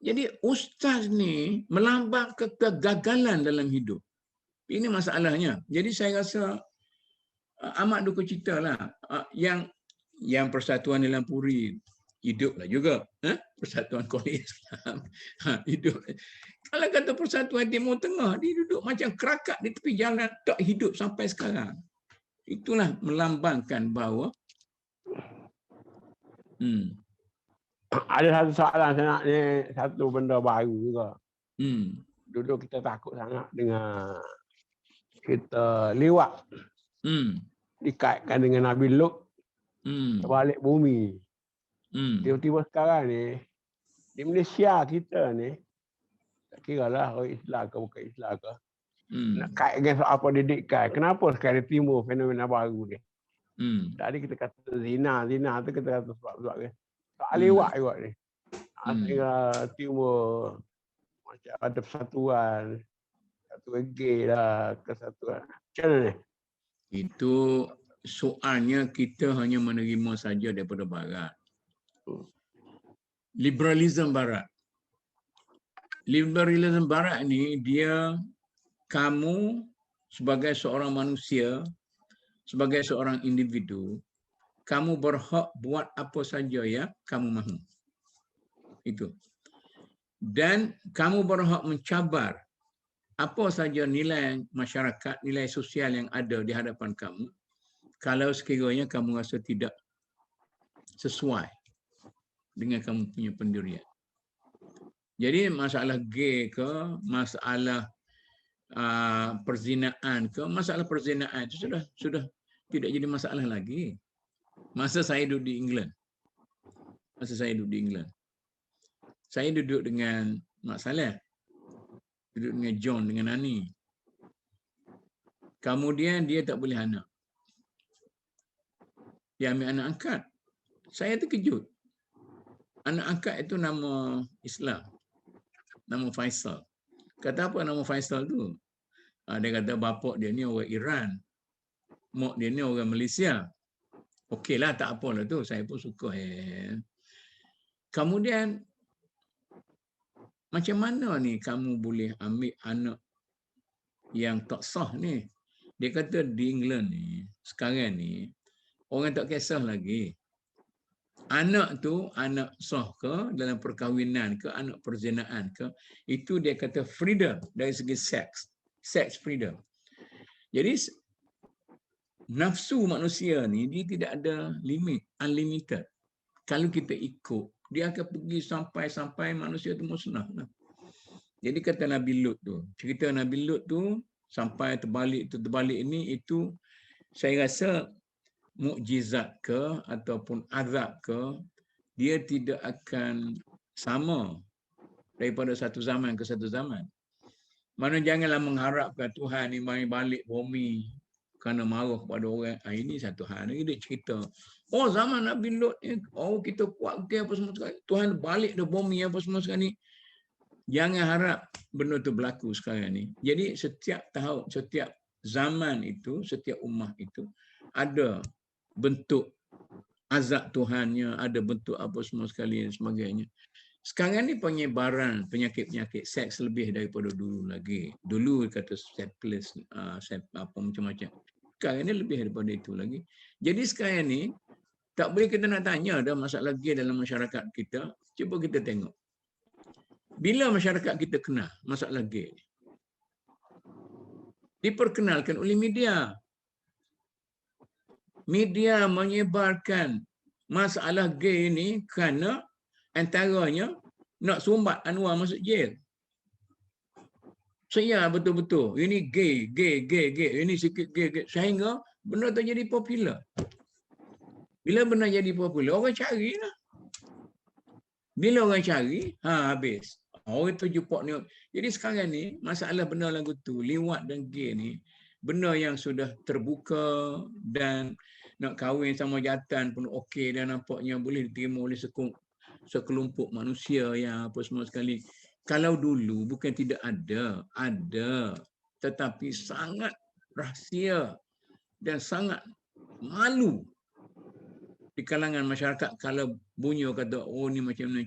Jadi ustaz ni melambang kegagalan dalam hidup. Ini masalahnya. Jadi saya rasa amat duka cita lah. Yang Persatuan Nilam Puri hiduplah juga. Persatuan Kolej Islam hidup. Kalau kata Persatuan Timur Tengah, dia duduk macam kerakak di tepi jalan, tak hidup sampai sekarang. Itulah melambangkan bahawa
ada satu soalan saya nak ni, satu benda baru juga. Dulu kita takut sangat dengan kita liwat. Dikaitkan dengan Nabi Lut terbalik bumi. Tiba-tiba sekarang ni di Malaysia kita ni, tak kira lah orang Islam ke bukan Islam ke, nak kaitkan soal pendidikan. Kenapa sekarang timbul fenomena baru ni? Tadi kita kata zina tu kita kata sebab ke soal liwat juga ni. Sehingga timbul macam ada persatuan, satu gay lah, kesatuan. Macam mana ni?
Itu soalnya kita hanya menerima saja daripada Barat. Liberalism Barat. Liberalism Barat ni dia, kamu sebagai seorang manusia, sebagai seorang individu, kamu berhak buat apa saja yang kamu mahu. Itu. Dan kamu berhak mencabar apa saja nilai masyarakat, nilai sosial yang ada di hadapan kamu, kalau sekiranya kamu rasa tidak sesuai dengan kamu punya pendirian. Jadi masalah gay ke, masalah perzinaan ke, masalah perzinaan itu sudah tidak jadi masalah lagi. Masa saya duduk di England, saya duduk dengan Mak Saleh, duduk dengan John, dengan Ani. Kemudian dia tak boleh anak. Dia ambil anak angkat. Saya terkejut. Anak angkat itu nama Islam. Nama Faisal. Kata apa nama Faisal tu? Dia kata bapak dia ni orang Iran. Mak dia ni orang Malaysia. Okeylah, tak apalah tu. Saya pun suka. Kemudian, macam mana ni kamu boleh ambil anak yang tak sah ni? Dia kata di England ni, sekarang ni, orang tak kisah lagi. Anak tu, anak sah ke, dalam perkahwinan ke, anak perzinaan ke, itu dia kata freedom dari segi seks. Sex freedom. Jadi, nafsu manusia ni, dia tidak ada limit, unlimited. Kalau kita ikut, dia akan pergi sampai manusia tu musnah. Jadi kata Nabi Lut tu, cerita Nabi Lut tu, sampai terbalik ini, itu saya rasa mukjizat ke ataupun azab ke, dia tidak akan sama daripada satu zaman ke satu zaman. Mana janganlah mengharapkan Tuhan ni mari balik bumi kerana marah pada orang. Ini satu hal. Ini dia cerita. Oh, zaman Nabi Lut ni, oh kita kuat ke apa semua sekali. Tuhan balik dah bumi apa semua sekali. Jangan harap benda tu berlaku sekarang ni. Jadi setiap tahun, setiap zaman itu, setiap ummah itu ada bentuk azab Tuhannya, ada bentuk apa semua sekali dan sebagainya. Sekarang ni penyebaran penyakit-penyakit seks lebih daripada dulu lagi. Dulu kata seplis, apa macam-macam. Sekarang ni lebih daripada itu lagi. Jadi sekarang ni tak boleh kita nak tanya dah masalah gay dalam masyarakat kita. Cuba kita tengok. Bila masyarakat kita kenal masalah gay? Diperkenalkan oleh media. Media menyebarkan masalah gay ini kerana antaranya nak sumbat Anwar masuk jail. Saya betul-betul. Ini gay. Ini sikit gay. Sehingga benda tu jadi popular. Bila benda jadi popular, orang carilah. Bila orang cari, habis. Orang tu jumpa ni. Jadi sekarang ni, masalah benda lagu tu, liwat dan gay ni, benda yang sudah terbuka dan nak kahwin sama jantan pun okey dan nampaknya boleh diterima oleh sekelompok manusia yang apa semua sekali. Kalau dulu bukan tidak ada, tetapi sangat rahsia dan sangat malu di kalangan masyarakat kalau bunyi kata, oh ni macam ni.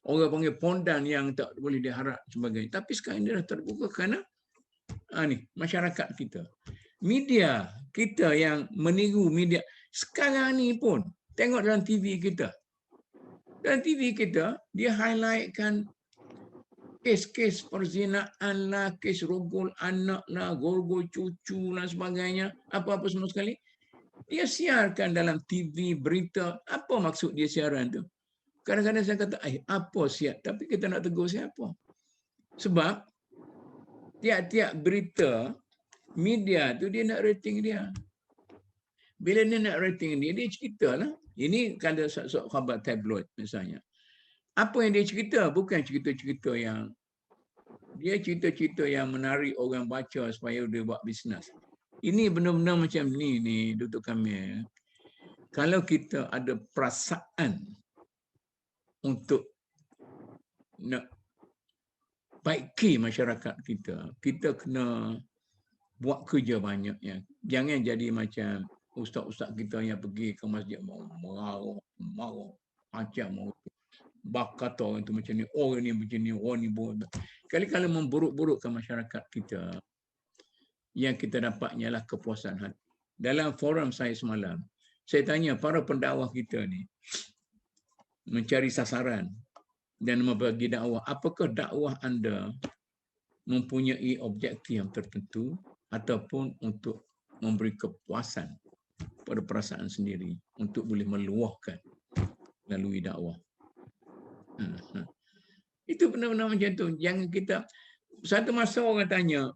Orang panggil pondan yang tak boleh diharap sebagainya. Tapi sekarang dia dah terbuka kerana ni, masyarakat kita. Media kita yang meniru media. Sekarang ni pun, tengok dalam TV kita. Dalam TV kita, dia highlightkan kes-kes perzinaan lah, kes rogol anak lah, gorgol cucu lah sebagainya. Apa-apa semua sekali. Dia siarkan dalam TV, berita. Apa maksud dia siaran tu? Kadang-kadang saya kata, apa siap? Tapi kita nak tegur siapa? Sebab tiap-tiap berita, media tu dia nak rating dia. Bila dia nak rating dia ceritalah. Ini kalau khabar tabloid misalnya. Apa yang dia cerita? Bukan cerita-cerita yang dia cerita-cerita yang menarik orang baca supaya dia buat bisnes. Ini benda-benda macam ni Dr. Kamil. Kalau kita ada perasaan untuk nak baiki masyarakat kita, kita kena buat kerja banyak ya. Jangan jadi macam ustaz-ustaz kita yang pergi ke masjid marah, macam kata orang tu macam ni, orang ni macam ni, orang ni bodoh. Kali-kala memburuk-burukkan masyarakat kita, yang kita dapatnya lah kepuasan hati. Dalam forum saya semalam, saya tanya para pendakwah kita ni, mencari sasaran dan membagi dakwah. Apakah dakwah anda mempunyai objektif yang tertentu ataupun untuk memberi kepuasan pada perasaan sendiri untuk boleh meluahkan melalui dakwah. Itu benar-benar macam tu. Jangan kita, satu masa orang tanya,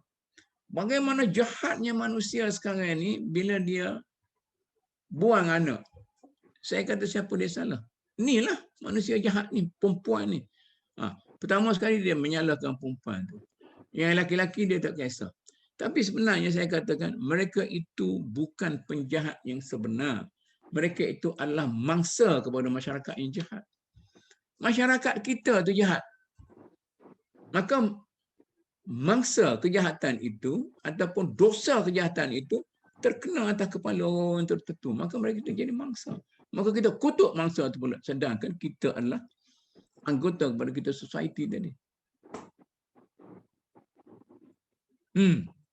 bagaimana jahatnya manusia sekarang ni bila dia buang anak. Saya kata siapa dia salah? Inilah manusia jahat ni, perempuan ni. Pertama sekali dia menyalahkan perempuan tu. Yang laki-laki dia tak kisah. Tapi sebenarnya saya katakan mereka itu bukan penjahat yang sebenar. Mereka itu adalah mangsa kepada masyarakat yang jahat. Masyarakat kita tu jahat. Maka mangsa kejahatan itu ataupun dosa kejahatan itu terkena atas kepala orang tertentu, maka mereka itu jadi mangsa. Maka kita kutuk mangsa itu pula. Sedangkan kita adalah anggota kepada kita society tadi.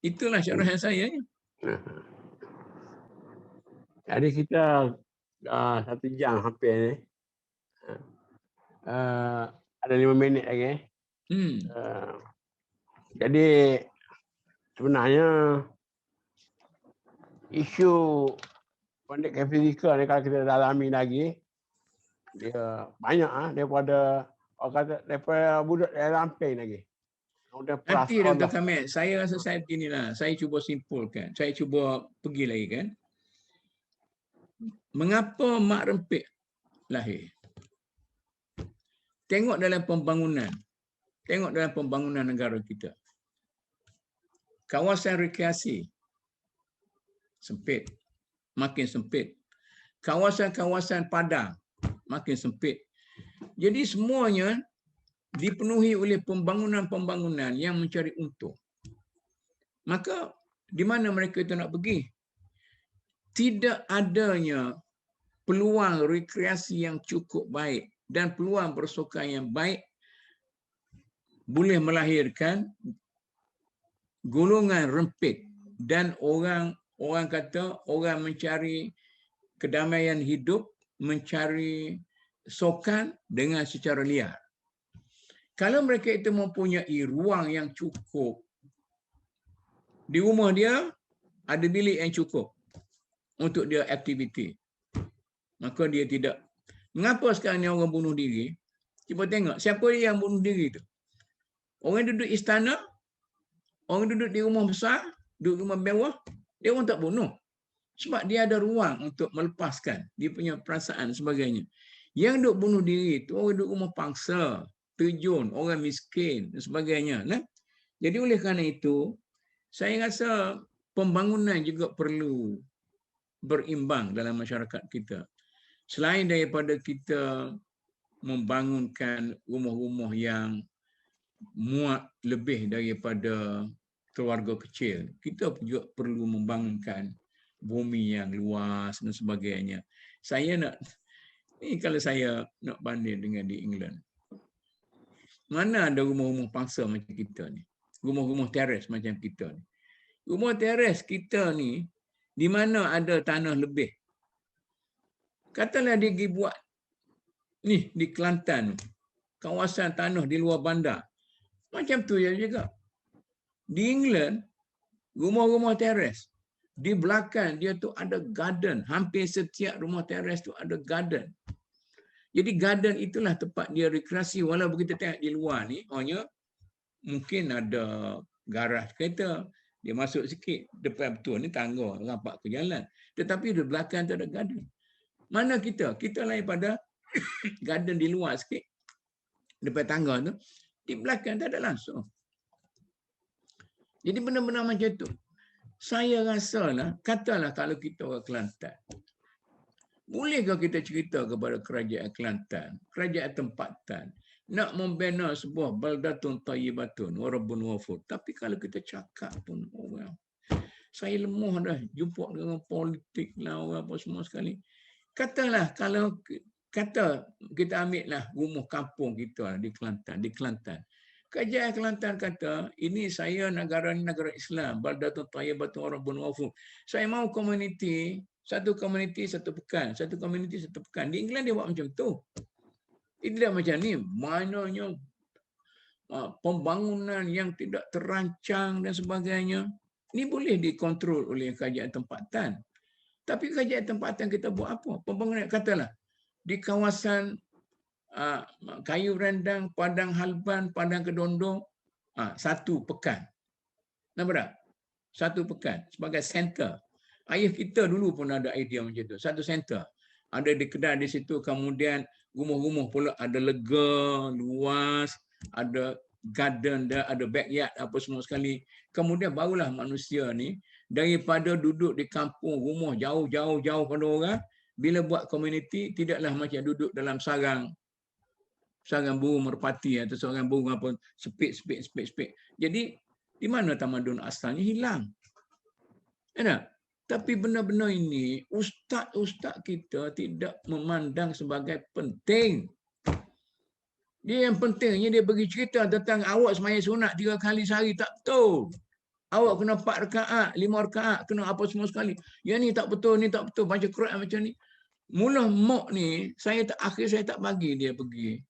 Itulah syarahan saya.
Jadi kita 1 jam hampir ni. Ada 5 minit lagi. Jadi sebenarnya isu pendidikan fizikal ni kalau kita dalami lagi, dia banyak daripada orang kata daripada budak dalam Lamping lagi.
Nanti Dr. Kamil, saya rasa saya beginilah, saya cuba simpulkan, saya cuba pergi lagi kan. Mengapa Mak Rempit lahir? Tengok dalam pembangunan negara kita. Kawasan rekreasi sempit, makin sempit. Kawasan-kawasan padang makin sempit. Jadi semuanya dipenuhi oleh pembangunan-pembangunan yang mencari untung. Maka di mana mereka itu nak pergi? Tidak adanya peluang rekreasi yang cukup baik dan peluang bersukan yang baik boleh melahirkan golongan rempit dan orang kata orang mencari kedamaian hidup, mencari sokan dengan secara liar. Kalau mereka itu mempunyai ruang yang cukup, di rumah dia ada bilik yang cukup untuk dia aktiviti, maka dia tidak. Mengapa sekarang ni orang bunuh diri? Cuba tengok, siapa yang bunuh diri itu? Orang duduk istana, orang duduk di rumah besar, duduk rumah mewah, dia orang tak bunuh. Sebab dia ada ruang untuk melepaskan dia punya perasaan sebagainya. Yang duduk bunuh diri itu orang duduk rumah pangsa, terjun, orang miskin dan sebagainya. Nah? Jadi oleh kerana itu, saya rasa pembangunan juga perlu berimbang dalam masyarakat kita. Selain daripada kita membangunkan rumah-rumah yang muat lebih daripada keluarga kecil, kita juga perlu membangunkan bumi yang luas dan sebagainya. Saya nak, ni kalau saya nak banding dengan di England, mana ada rumah-rumah pangsa macam kita ni? Rumah-rumah teres macam kita ni. Rumah teres kita ni, di mana ada tanah lebih. Katalah dia pergi buat ni di Kelantan, kawasan tanah di luar bandar. Macam tu juga. Di England, rumah-rumah teres. Di belakang dia tu ada garden. Hampir setiap rumah teres tu ada garden. Jadi garden itulah tempat dia rekreasi. Walaupun kita tengok di luar ni, mungkin ada garaj kereta. Dia masuk sikit, depan betul ni tangga, rapat ke jalan. Tetapi di belakang tu ada garden. Mana kita? Kita lain pada garden di luar sikit, depan tangga tu. Di belakang tu ada langsung. Jadi benar-benar macam tu. Saya rasalah, katalah kalau kita orang Kelantan, bolehkah kita cerita kepada kerajaan Kelantan, kerajaan tempatan, nak membina sebuah baldatun tayyibatun warabun wafur. Tapi kalau kita cakap pun orang, saya lemah dah jumpa dengan politik lah orang apa semua sekali. Katalah kalau kita ambil lah rumah kampung kita di Kelantan. Kerajaan Kelantan kata, ini saya negara Islam, baldatun tayyibatun warabun wafur. Saya mau komuniti, satu komuniti satu pekan, satu komuniti satu pekan. Di England dia buat macam tu. Tidak macam ni, maknanya pembangunan yang tidak terancang dan sebagainya. Ini boleh dikontrol oleh kerajaan tempatan. Tapi kerajaan tempatan kita buat apa? Pembangunan, katalah, di kawasan Kayu Rendang, Padang Halban, Padang Kedondong, 1 pekan. Nampak tak? 1 pekan sebagai center. Ayah kita dulu pun ada idea macam tu. 1 center. Ada di kedai di situ, kemudian rumah-rumah pula ada lega, luas, ada garden, ada backyard, apa semua sekali. Kemudian barulah manusia ni, daripada duduk di kampung, rumah jauh-jauh pada orang, bila buat komuniti, tidaklah macam duduk dalam sarang burung merpati atau sarang burung apa, sepit. Jadi, di mana tamadun asalnya hilang. Tapi benar-benar ini ustaz-ustaz kita tidak memandang sebagai penting. Dia yang pentingnya dia bagi cerita tentang awak semaya sunat 3 kali sehari tak betul. Awak kena 4 rakaat, 5 rakaat, kena apa semua sekali. Yang ni tak betul, ni tak betul. Baca Quran macam ni. Mula mok ni, saya tak bagi dia pergi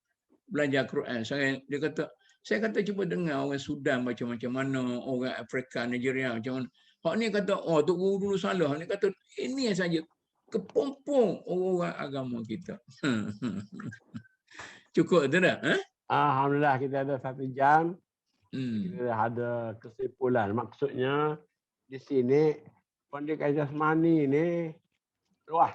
belajar Quran. Dia kata, saya kata cuba dengar orang Sudan baca macam mana, orang Afrika, Nigeria macam mana. Hak ni kata, oh Tok Guru dulu salah. Ni kata, ini saja kepompong orang agama kita. Cukup tu dah?
Alhamdulillah kita ada 1 jam.
Hmm.
Kita dah ada kesimpulan. Maksudnya di sini pendidikan jasmani ni luas.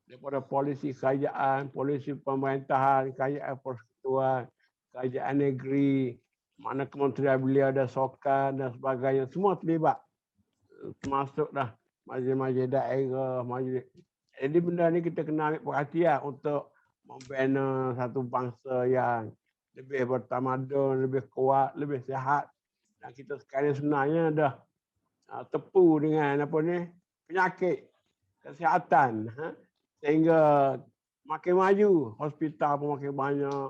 Daripada polisi kerajaan, polisi pemerintahan, kerajaan persekutuan, kerajaan negeri, mana kementerian belia dan sokan dan sebagainya. Semua terlibat. Termasuk dah majlis-majlis daerah, majlis. Jadi benda ni kita kena ambil perhatian untuk membina satu bangsa yang lebih bertamadun, lebih kuat, lebih sihat. Dan kita sekarang sebenarnya dah tepu dengan apa ni, penyakit kesihatan. Sehingga makin maju, hospital pun makin banyak,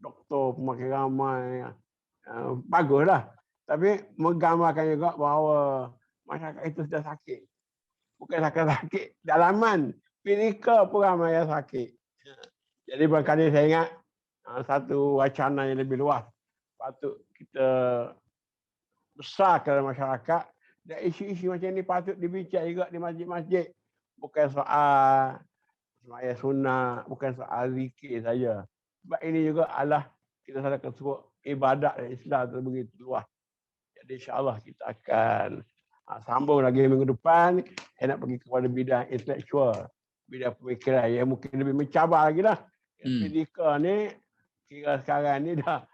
doktor pun makin ramai. Baguslah. Tapi menggambarkan juga bahawa masyarakat itu sudah sakit. Bukan sakit dalaman, fizikal pun ramai yang sakit. Jadi barangkali saya ingat satu wacana yang lebih luas. Patut kita besarkan masyarakat dan isu-isu macam ini patut dibincang juga di masjid-masjid. Bukan soal sembahyang sunat, bukan soal zikir saja. Sebab ini juga adalah kita sadakan sebut ibadat dan Islam itu begitu luas. Jadi insya-Allah kita akan sambung lagi minggu depan. Saya nak pergi kepada bidang intelektual, bidang pemikiran yang mungkin lebih mencabar lagi lah. Fizikal ni kira sekarang ni dah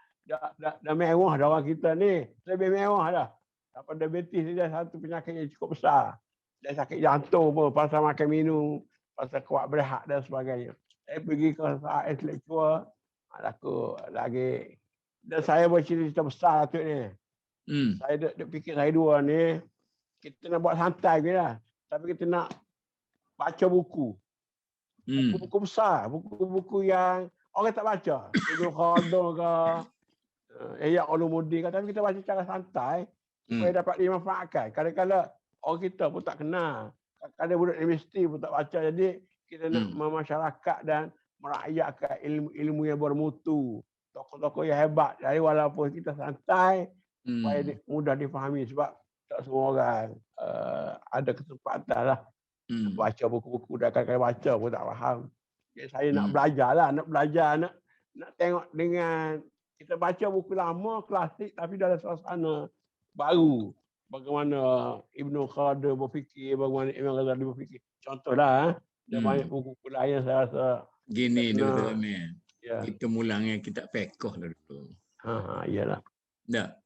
mewah dah orang kita ni. Lebih mewah dah. Daripada diabetes ni dah satu penyakit yang cukup besar. Dan sakit jantung pun pasal makan minum, pasal kuat berehat dan sebagainya. Saya pergi ke saat intelektual, aku lagi. Dan saya bercerita besar tu ni. Saya duk fikir saya dua ni, kita nak buat santai je lah. Tapi kita nak baca buku. Buku-buku besar, buku-buku yang orang tak baca. Ibnu Khaldun ke, Ihya Ulumuddin ke, tapi kita baca secara santai supaya dapat dimanfaatkan. Kadang-kadang orang kita pun tak kenal. Kadang-kadang budak universiti pun tak baca. Jadi kita nak memasyarakat dan merakyatkan ilmu-ilmu yang bermutu. Tokoh-tokoh yang hebat. Jadi walaupun kita santai, supaya mudah difahami. Sebab tak semua orang ada kesempatan lah. Baca buku-buku dah kadang-kadang baca pun tak faham. Jadi saya nak belajar lah, nak tengok dengan kita baca buku lama, klasik tapi dalam suasana baru. Bagaimana Ibnu Khaldun berfikir, bagaimana Imam Ghazali berfikir. Contohlah, ada banyak buku-buku lain saya rasa.
Gini Dr. Amir. Ya. Kita mulangnya kitab fiqh lah dulu.
Iyalah.
Tak.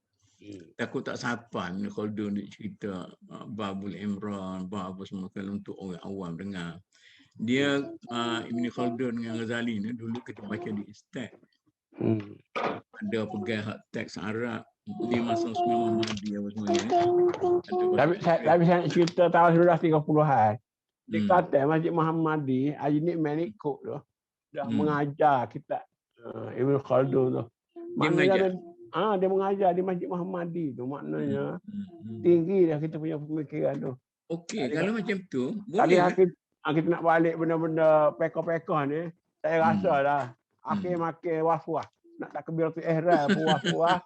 Takut tak sapan Khaldun dia cerita Babul Imran, bab semua kalau untuk orang awam dengar. Dia Ibn Khaldun dengan Ghazali ni dulu kita baca di Ustaz. Ada pegang hak teks Arab di masa Usman Muhammadi apa semuanya.
Tapi saya nak cerita tahun 1930-an. Di Kelantan Masjid Muhammadi, Haji Nikman ikut tu dah mengajar kita Ibn Khaldun tu. Dia mengajar di Masjid Muhammadi tu, maknanya tinggi dah kita punya pemikiran tu.
Okey, kalau macam tu boleh.
Kita nak balik benda-benda pekoh-pekoh ni, saya rasa lah akhir makin was-was. Nak takbiratul ihram pun was-was,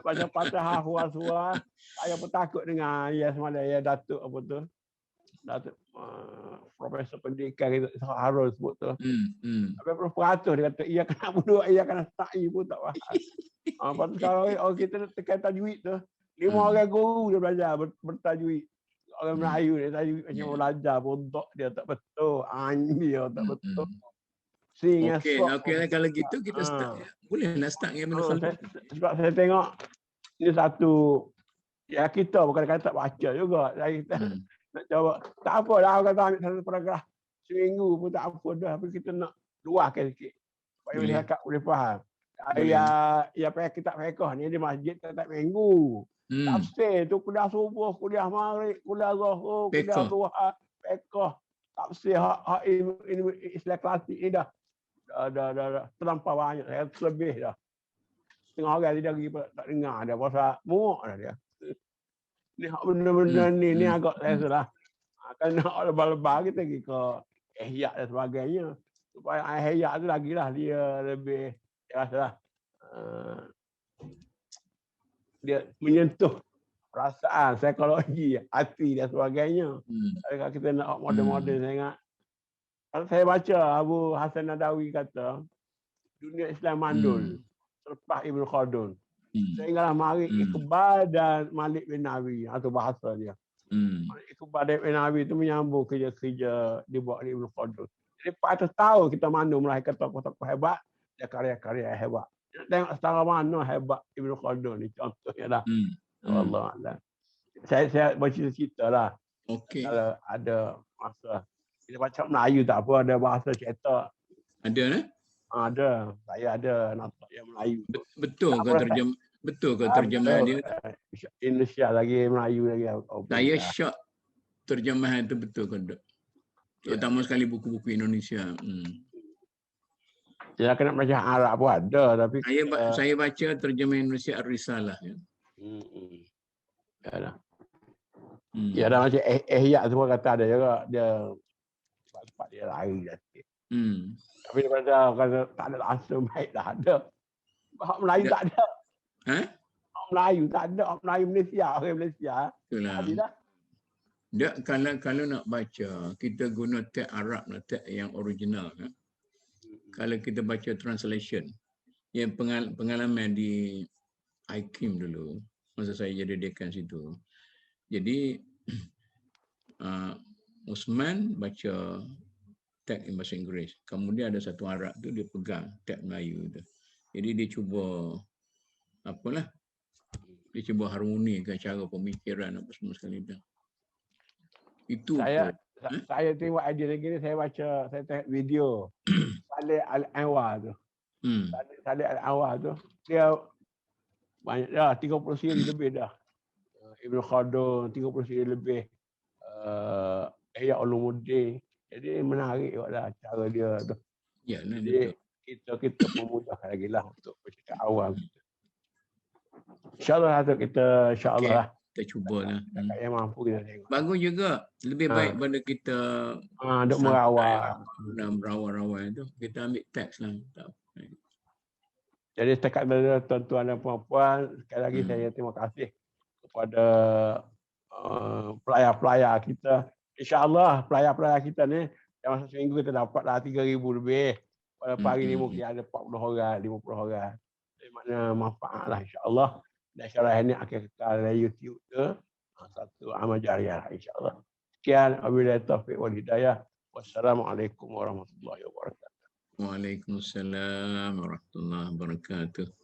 baca Fatihah was-was. Saya pun takut dengan semalam Datuk apa tu. Datuk Profesor Pendidikan kita Harun sebut tu. Sampai peratus dia kata ia kena bunuh, ia kena sa'i pun tak faham. Lepas tu kalau kita tekan tajwid tu, 5 orang guru dia belajar bertajwid. Orang Melayu dia tajwid macam belajar pondok dia tak betul. Dia tak betul.
Okey, kalau gitu kita start. Boleh nak start dengan benda
sebab saya tengok ni satu ya kita bukan kata tak baca juga. Kita nak jawab. Tak apa dah orang kata ambil satu paragraf seminggu pun tak apa dah. Tapi kita nak luahkan sikit. Supaya masyarakat boleh faham. Ya kitab fiqh ni di masjid tak minggu. Tafsir tu kuliah subuh, kuliah maghrib, kuliah zuhur, kuliah
Fiqh.
duha, fiqh, tafsir hak ilmu Islam klasik ni dah. Dah terlampau banyak. Saya lebih dah. Setengah orang dia lagi tak dengar dia pasal muak dah dia. Ni hak benda-benda ni agak saya salah. Kan hak lebah-lebah kita pergi ke ihya dan sebagainya. Supaya ihya tu lagilah dia lebih saya rasa lah. Dia menyentuh perasaan, psikologi, hati dan sebagainya. Kalau kita nak model-model sangat. Kalau saya baca Abu Hasan Nadawi kata, dunia Islam mandul selepas Ibn Khaldun. Sehinggalah mari Iqbal dan Malik bin Nabi atau bahasa dia. Malik Iqbal dan Ibn Nabi itu menyambung kerja-kerja dibuat oleh Ibn Khaldun. Jadi 400 tahun kita mandul melahirkan tokoh-tokoh hebat dan karya-karya hebat. Tengok setara mana hebat Ibn Khaldun ni contohnya lah. Allah Allah. Saya bercerita lah.
Okey.
Kalau ada masa kita baca Melayu tak apa, ada bahasa cetak.
Ada lah.
Ada. Saya ada nampak yang Melayu.
Betul ke terjemahan dia?
Indonesia lagi, Melayu lagi.
Saya syok terjemahan itu betul ke tak? Terutama sekali buku-buku Indonesia.
Ya kena baca Arab pun ada tapi
saya baca terjemahan Indonesia Ar-Risalah ya.
Ya dah. Ya dah macam ihya semua kata ada juga dia cepat dia lari sikit. Tapi daripada kata tak ada langsung baik dah ada. Hak Melayu tak ada. Hak Melayu tak ada. Hak Melayu Malaysia, orang Malaysia.
Itulah. Dia kalau nak baca kita guna teks Arab lah, teks yang original kan. Kalau kita baca translation, yang pengalaman di IKIM dulu, masa saya jadi dekan situ. Jadi, Osman baca teks bahasa Inggeris. Kemudian ada satu Arab tu dia pegang teks Melayu tu. Jadi dia cuba, dia cuba harmonikan cara pemikiran apa semua sekali tu. Itu
saya tengok idea lagi ni, saya tengok video Saleh Al-Anwar tu. Saleh Al-Anwar tu dia banyak dah 30 siri lebih dah. Ibn Khaldun 30 siri lebih. Ihya Ulumuddin. Jadi menarik lah cara dia tu.
Ya,
jadi kita memudahkan lagi lah untuk bercakap awam kita. InsyaAllah insyaAllah
kita cubalah.
Yang mampu kita tengok.
Bagus juga. Lebih baik pada kita
untuk merawat.
Merawat itu. Kita ambil teks lah.
Jadi setakat dari tuan-tuan dan puan-puan, sekali lagi saya terima kasih kepada pelayar-pelayar kita. InsyaAllah pelayar-pelayar kita ni dalam masa seminggu kita dapatlah 3,000 lebih. Pada pagi ni mungkin ada 40 orang, 50 orang. Jadi makna manfaat lah insyaAllah. Dan insyaAllah ini akan kekal dari YouTube ke satu amal jariah insyaAllah. Sekian, wabillahi taufiq wal hidayah. Wassalamualaikum warahmatullahi wabarakatuh.
Waalaikumsalam warahmatullahi wabarakatuh.